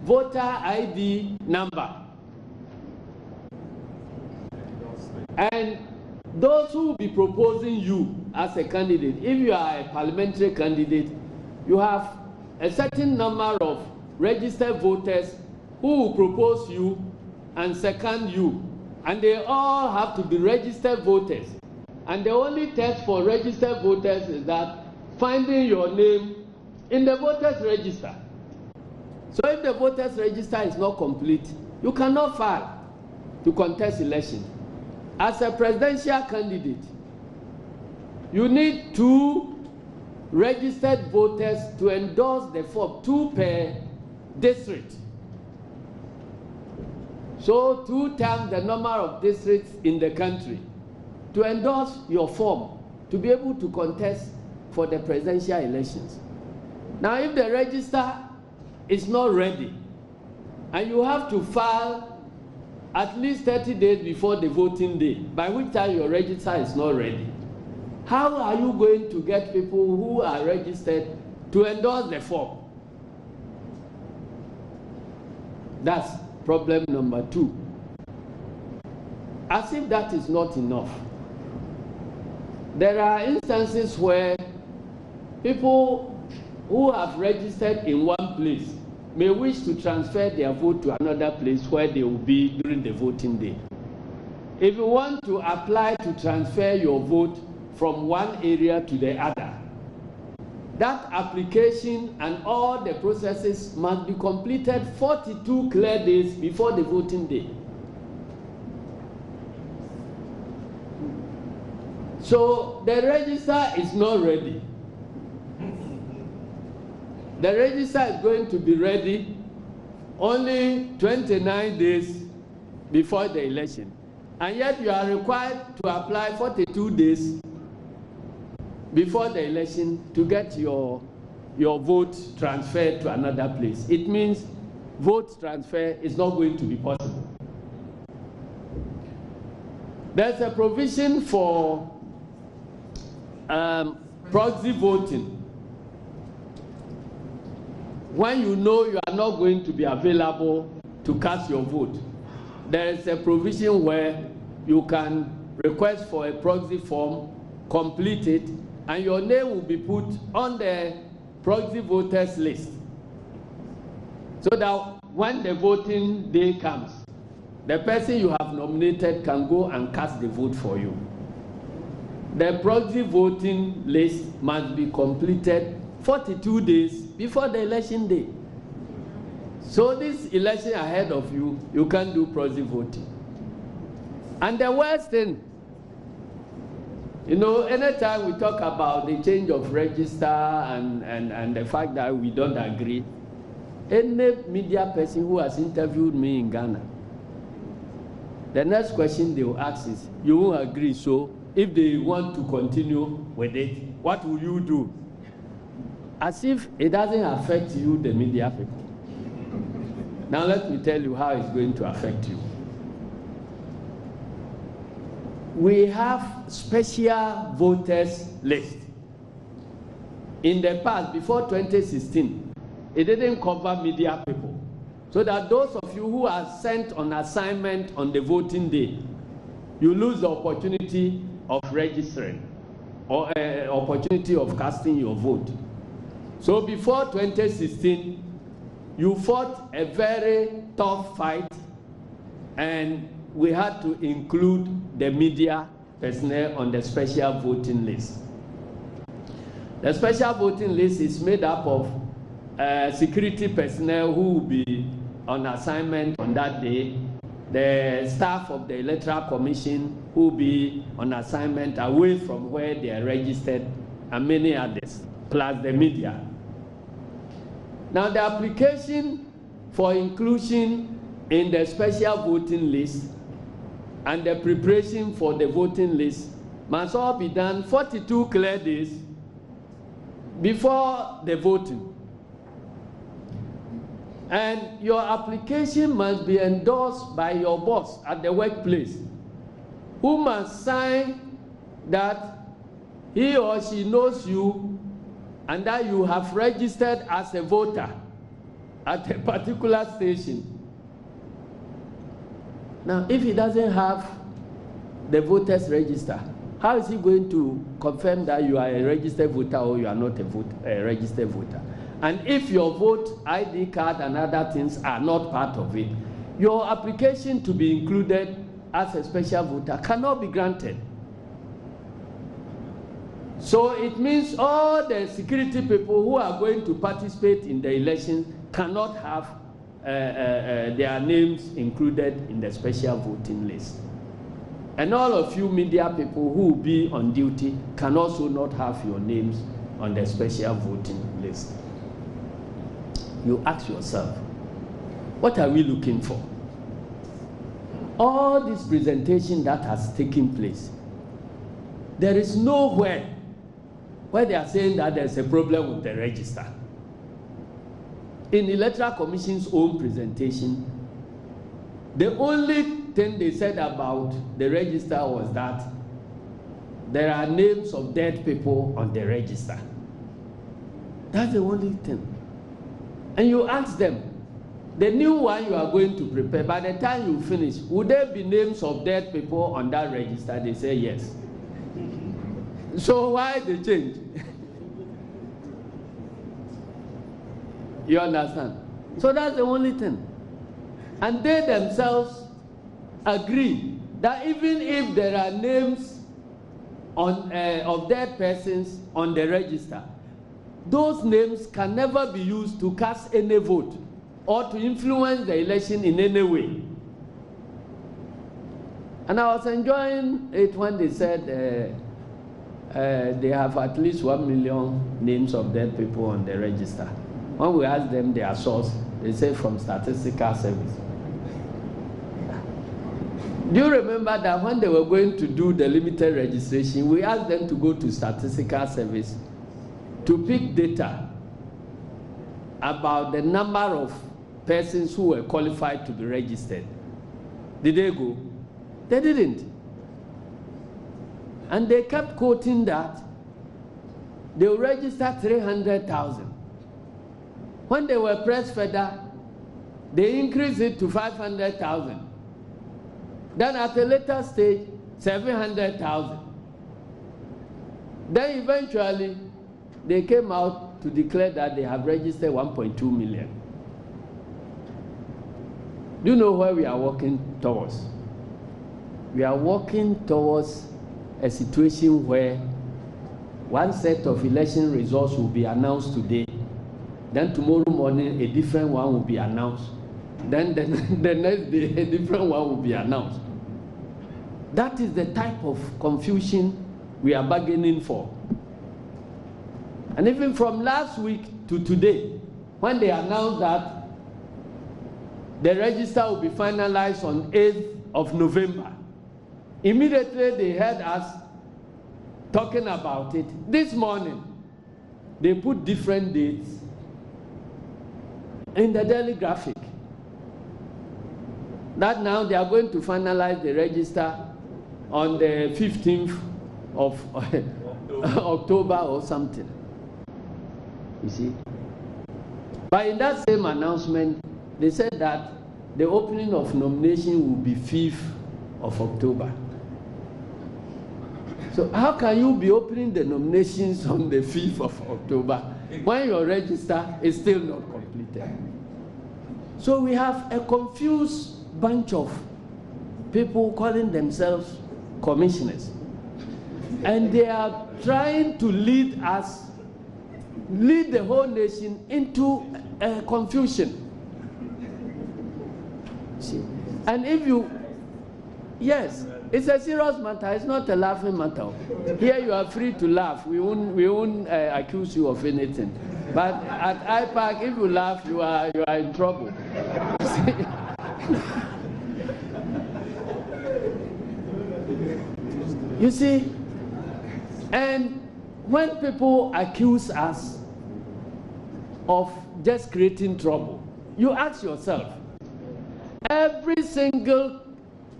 voter ID number. And those who will be proposing you as a candidate, if you are a parliamentary candidate, you have a certain number of registered voters who will propose you and second you. And they all have to be registered voters. And the only test for registered voters is that finding your name in the voters register. So if the voters register is not complete, you cannot file to contest election. As a presidential candidate, you need 2 registered voters to endorse the form, 2 per district. So 2 times the number of districts in the country to endorse your form to be able to contest for the presidential elections. Now, if the register is not ready and you have to file at least 30 days before the voting day, by which time your register is not ready, how are you going to get people who are registered to endorse the form? That's problem number 2. As if that is not enough, there are instances where people who have registered in one place may wish to transfer their vote to another place where they will be during the voting day. If you want to apply to transfer your vote from one area to the other, that application and all the processes must be completed 42 clear days before the voting day. So the register is not ready. The register is going to be ready only 29 days before the election. And yet you are required to apply 42 days before the election to get your vote transferred to another place. It means vote transfer is not going to be possible. There's a provision for proxy voting. When you know you are not going to be available to cast your vote, there is a provision where you can request for a proxy form, complete it, and your name will be put on the proxy voters list. So that when the voting day comes, the person you have nominated can go and cast the vote for you. The proxy voting list must be completed 42 days before the election day. So this election ahead of you, you can't do proxy voting. And the worst thing, you know, anytime we talk about the change of register and the fact that we don't agree, any media person who has interviewed me in Ghana, the next question they will ask is, you won't agree, so if they want to continue with it, what will you do? As if it doesn't affect you, the media people. Now let me tell you how it's going to affect you. We have special voters list. In the past, before 2016, it didn't cover media people. So that those of you who are sent on assignment on the voting day, you lose the opportunity of registering or opportunity of casting your vote. So before 2016, you fought a very tough fight, and we had to include the media personnel on the special voting list. The special voting list is made up of security personnel who will be on assignment on that day, the staff of the Electoral Commission who will be on assignment away from where they are registered, and many others, plus the media. Now, the application for inclusion in the special voting list and the preparation for the voting list must all be done 42 clear days before the voting. And your application must be endorsed by your boss at the workplace, who must sign that he or she knows you and that you have registered as a voter at a particular station. Now, if he doesn't have the voters register, how is he going to confirm that you are a registered voter or you are not a registered voter? And if your vote ID card and other things are not part of it, your application to be included as a special voter cannot be granted. So it means all the security people who are going to participate in the election cannot have their names included in the special voting list. And all of you media people who will be on duty can also not have your names on the special voting list. You ask yourself, what are we looking for? All this presentation that has taken place, there is nowhere where they are saying that there's a problem with the register. In the Electoral Commission's own presentation, the only thing they said about the register was that there are names of dead people on the register. That's the only thing. And you ask them, the new one you are going to prepare, by the time you finish, would there be names of dead people on that register? They say yes. So why the change? You understand? So that's the only thing. And they themselves agree that even if there are names on, of dead persons on the register, those names can never be used to cast any vote or to influence the election in any way. And I was enjoying it when they said they have at least 1 million names of dead people on the register. When we asked them their source, they say from Statistical Service. Do you remember that when they were going to do the limited registration, we asked them to go to Statistical Service to pick data about the number of persons who were qualified to be registered? Did they go? They didn't. And they kept quoting that they will register 300,000. When they were pressed further, they increased it to 500,000. Then at a later stage, 700,000. Then eventually, they came out to declare that they have registered 1.2 million. Do you know where we are working towards? We are working towards a situation where one set of election results will be announced today, then tomorrow morning a different one will be announced, then the next day a different one will be announced. That is the type of confusion we are bargaining for. And even from last week to today, when they announced that the register will be finalized on 8th of November, immediately they heard us talking about it. This morning, they put different dates in the daily graphic. That now they are going to finalize the register on the 15th of October or something. You see? But in that same announcement, they said that the opening of nomination will be 5th of October. So how can you be opening the nominations on the 5th of October when your register is still not completed? So we have a confused bunch of people calling themselves commissioners. And they are trying to lead the whole nation into confusion. See? And if you, yes, it's a serious matter. It's not a laughing matter. Here you are free to laugh. We won't accuse you of anything. But at IPAC, if you laugh, you are in trouble. You see, and when people accuse us of just creating trouble, you ask yourself, every single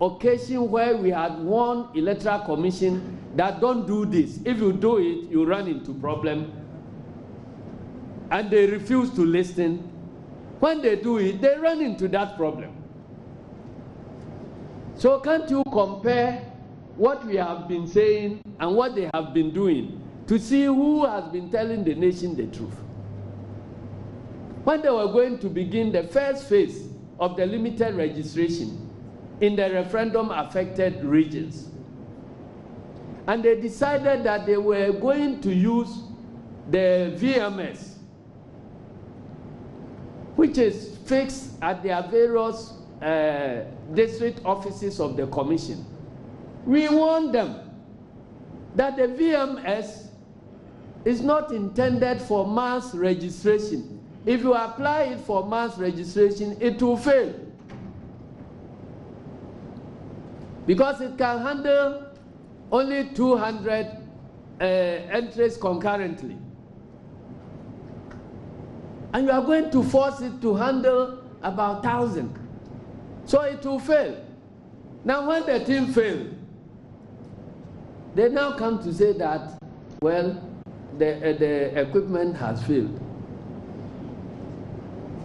occasion where we had warned Electoral Commission that don't do this, if you do it, you run into problem, and they refuse to listen. When they do it, they run into that problem. So can't you compare what we have been saying and what they have been doing to see who has been telling the nation the truth? When they were going to begin the first phase of the limited registration in the referendum-affected regions, and they decided that they were going to use the VMS, which is fixed at their various district offices of the commission. We warned them that the VMS is not intended for mass registration. If you apply it for mass registration, it will fail. Because it can handle only 200 entries concurrently. And you are going to force it to handle about 1,000. So it will fail. Now when the thing failed, they now come to say that, well, the equipment has failed.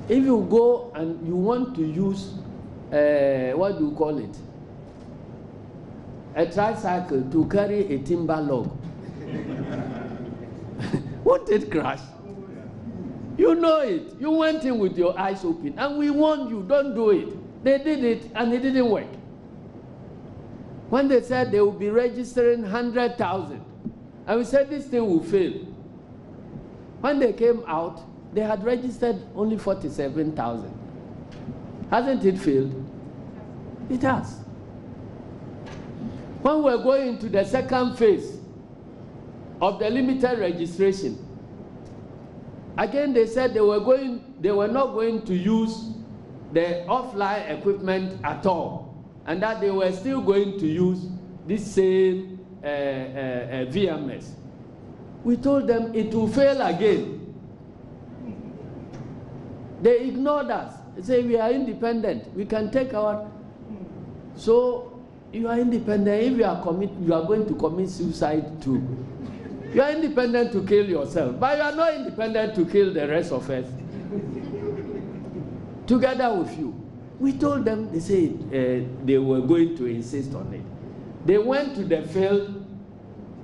If you go and you want to use, what do you call it? A tricycle to carry a timber log. Won't it crash? You know it. You went in with your eyes open. And we warned you, don't do it. They did it and it didn't work. When they said they will be registering 100,000, and we said this thing will fail. When they came out, they had registered only 47,000. Hasn't it failed? It has. When we're going into the second phase of the limited registration, again they said they were not going to use the offline equipment at all, and that they were still going to use this same VMS. We told them it will fail again. They ignored us. They say we are independent. We can take our. So you are independent. If you are going to commit suicide too. You are independent to kill yourself, but you are not independent to kill the rest of us. Together with you. We told them, they said they were going to insist on it. They went to the field.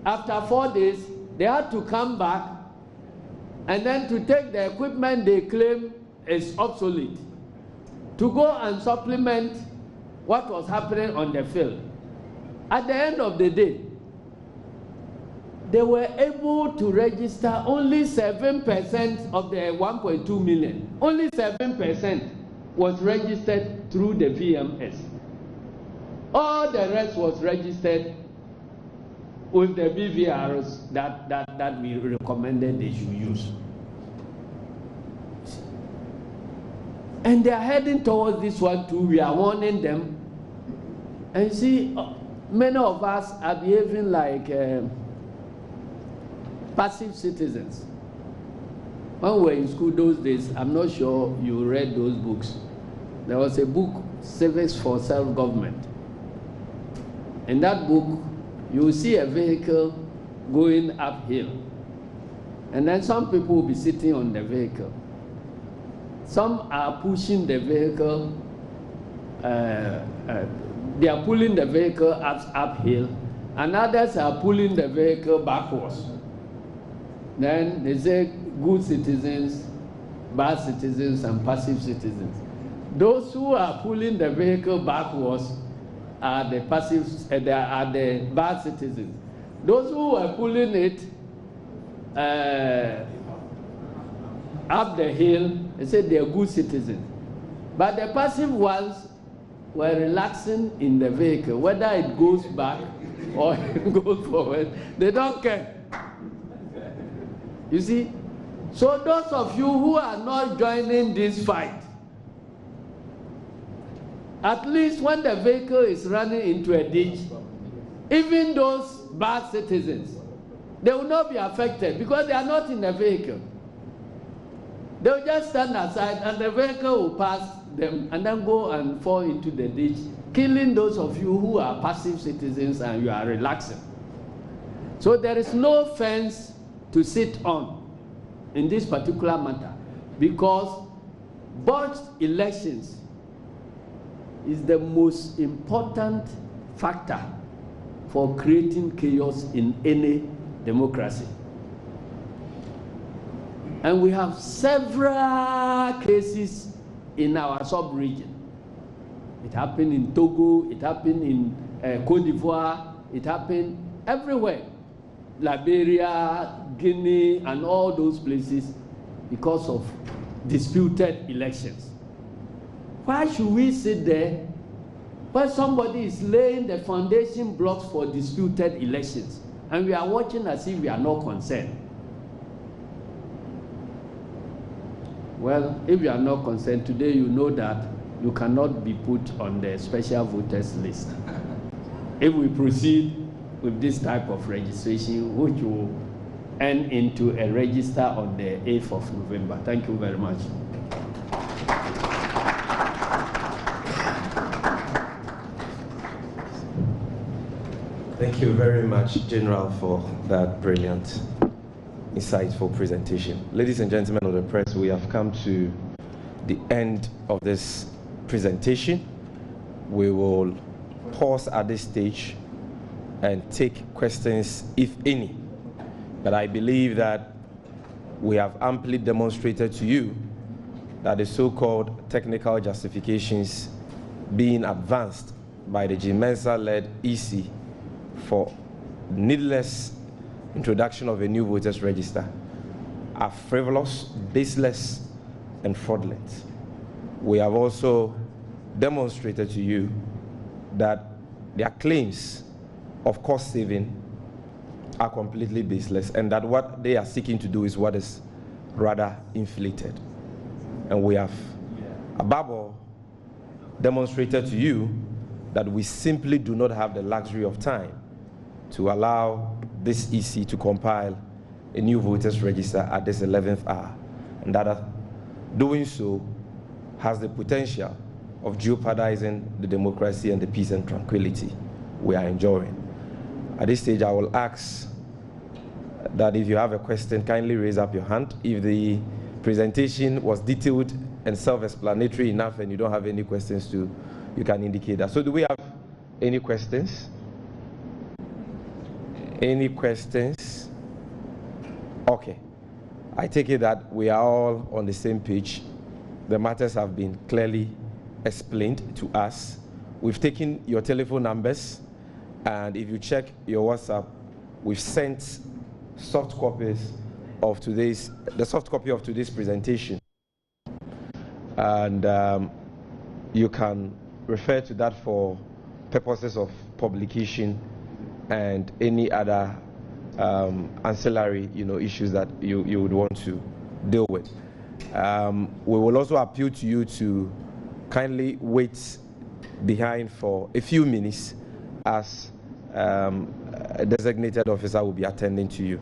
After 4 days, they had to come back and then to take the equipment they claim is obsolete, to go and supplement what was happening on the field. At the end of the day, they were able to register only 7% of the 1.2 million. Only 7% was registered through the VMS. All the rest was registered with the BVRs that we recommended they should use. And they are heading towards this one too. We are warning them. And see, many of us are behaving like passive citizens. When we were in school those days, I'm not sure you read those books. There was a book, Civics for Self-Government. In that book, you will see a vehicle going uphill. And then some people will be sitting on the vehicle. Some are pushing the vehicle, they are pulling the vehicle uphill, and others are pulling the vehicle backwards. Then they say good citizens, bad citizens, and passive citizens. Those who are pulling the vehicle backwards are the passive, they are the bad citizens. Those who are pulling it up the hill, they said they are good citizens. But the passive ones were relaxing in the vehicle, whether it goes back or it goes forward. They don't care. You see? So those of you who are not joining this fight, at least when the vehicle is running into a ditch, even those bad citizens, they will not be affected because they are not in the vehicle. They will just stand aside and the vehicle will pass them and then go and fall into the ditch, killing those of you who are passive citizens and you are relaxing. So there is no fence to sit on in this particular matter because botched elections is the most important factor for creating chaos in any democracy. And we have several cases in our sub-region. It happened in Togo, it happened in Cote d'Ivoire, it happened everywhere. Liberia, Guinea, and all those places because of disputed elections. Why should we sit there when somebody is laying the foundation blocks for disputed elections and we are watching as if we are not concerned? Well, if you are not concerned, today you know that you cannot be put on the special voters list. If we proceed with this type of registration, which will end into a register on the 8th of November. Thank you very much. Thank you very much, General, for that brilliant, insightful presentation. Ladies and gentlemen of the press, we have come to the end of this presentation. We will pause at this stage and take questions, if any. But I believe that we have amply demonstrated to you that the so-called technical justifications being advanced by the G-Mensa-led EC for needless introduction of a new voters register are frivolous, baseless, and fraudulent. We have also demonstrated to you that their claims of cost saving are completely baseless and that what they are seeking to do is what is rather inflated. And we have, above all, demonstrated to you that we simply do not have the luxury of time to allow this EC to compile a new voters register at this 11th hour, and that doing so has the potential of jeopardizing the democracy and the peace and tranquility we are enjoying. At this stage, I will ask that if you have a question, kindly raise up your hand. If the presentation was detailed and self-explanatory enough and you don't have any questions to, you can indicate that. So do we have any questions? Any questions? Okay. I take it that we are all on the same page. The matters have been clearly explained to us. We've taken your telephone numbers, and if you check your WhatsApp, we've sent soft copies of the soft copy of today's presentation. And you can refer to that for purposes of publication and any other ancillary, issues that you would want to deal with. We will also appeal to you to kindly wait behind for a few minutes, as a designated officer will be attending to you.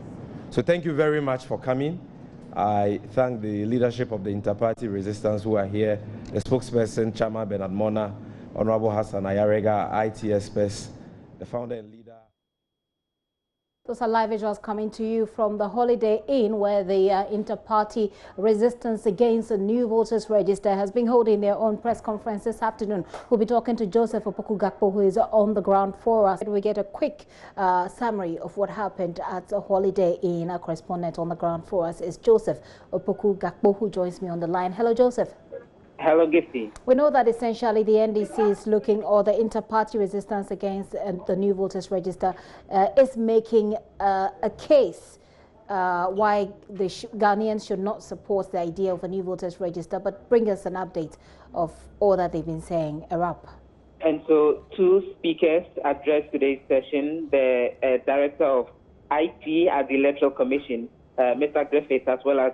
So thank you very much for coming. I thank the leadership of the Interparty Resistance who are here, the spokesperson, Chairman Bernard Mona, Honorable Hassan Ayarega, IT experts, the founder and leader. Those are live visuals coming to you from the Holiday Inn, where the Interparty Resistance Against the New Voters Register has been holding their own press conference this afternoon. We'll be talking to Joseph Opoku-Gakpo, who is on the ground for us. We get a quick summary of what happened at the Holiday Inn. Our correspondent on the ground for us is Joseph Opoku-Gakpo, who joins me on the line. Hello, Joseph. Hello, Gifty. We know that essentially the NDC is looking, or the Interparty Resistance Against the New Voters Register is making a case why the Ghanaians should not support the idea of a new voters register. But bring us an update of all that they've been saying. Erap. And so 2 speakers addressed today's session, the Director of IT at the Electoral Commission, Mr. Griffith, as well as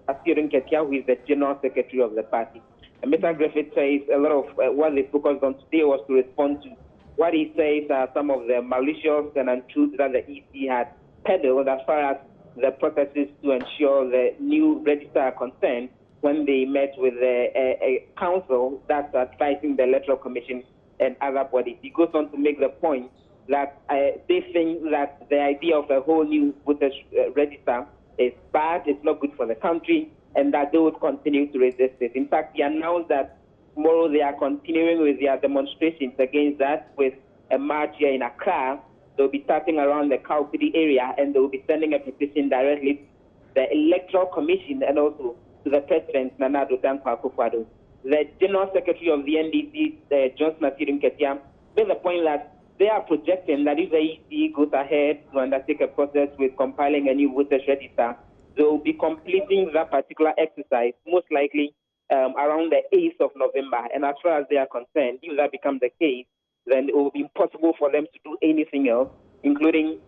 Asirin Ketia, who is the General Secretary of the party. Mr. Griffith says a lot of what they focused on today was to respond to what he says are some of the malicious and untruths that the EC had peddled as far as the processes to ensure the new register are concerned when they met with a council that's advising the Electoral Commission and other bodies. He goes on to make the point that they think that the idea of a whole new voters register is bad, it's not good for the country, and that they would continue to resist it. In fact, he announced that tomorrow they are continuing with their demonstrations against that with a march here in Accra. They'll be starting around the Kaupidi area, and they will be sending a petition directly to the Electoral Commission and also to the President, Nana Addo Dankwa Akufo-Addo. The General Secretary of the NDC, Johnson Asirin Ketia, made the point that they are projecting that if the EC goes ahead to undertake a process with compiling a new voters register, they will be completing that particular exercise most likely around the 8th of November. And as far as they are concerned, if that becomes the case, then it will be impossible for them to do anything else, including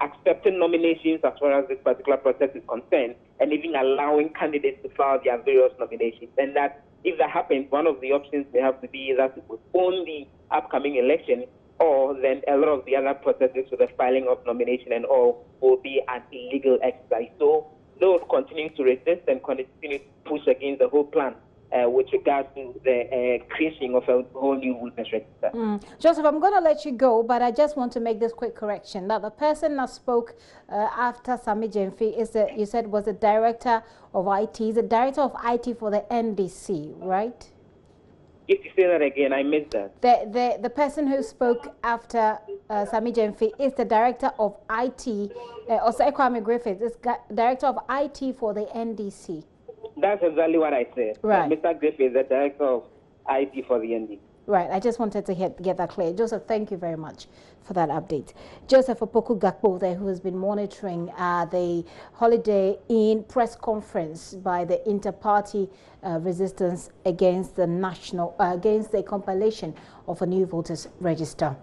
accepting nominations as far as this particular process is concerned, and even allowing candidates to file their various nominations. And that if that happens, one of the options may have to be that it will own the upcoming election, or then a lot of the other processes for the filing of nomination and all will be an illegal exercise. So they will continue to resist and continue to push against the whole plan with regards to the creation of a whole new voters register. Joseph, I'm going to let you go, but I just want to make this quick correction. That the person that spoke after Sami Jemfi is you said was the Director of IT. He's the Director of IT for the NDC, right? If you say that again, I missed that. The person who spoke after Sami Jemfi is the Director of IT, also Kwame Griffith is Director of IT for the NDC. That's exactly what I said. Right. Mr. Griffith is the Director of IT for the NDC. Right. I just wanted to get that clear. Joseph, thank you very much for that update. Joseph Opoku-Gakpo there, who has been monitoring the Holiday Inn press conference by the Interparty Resistance against the compilation of a new voters register.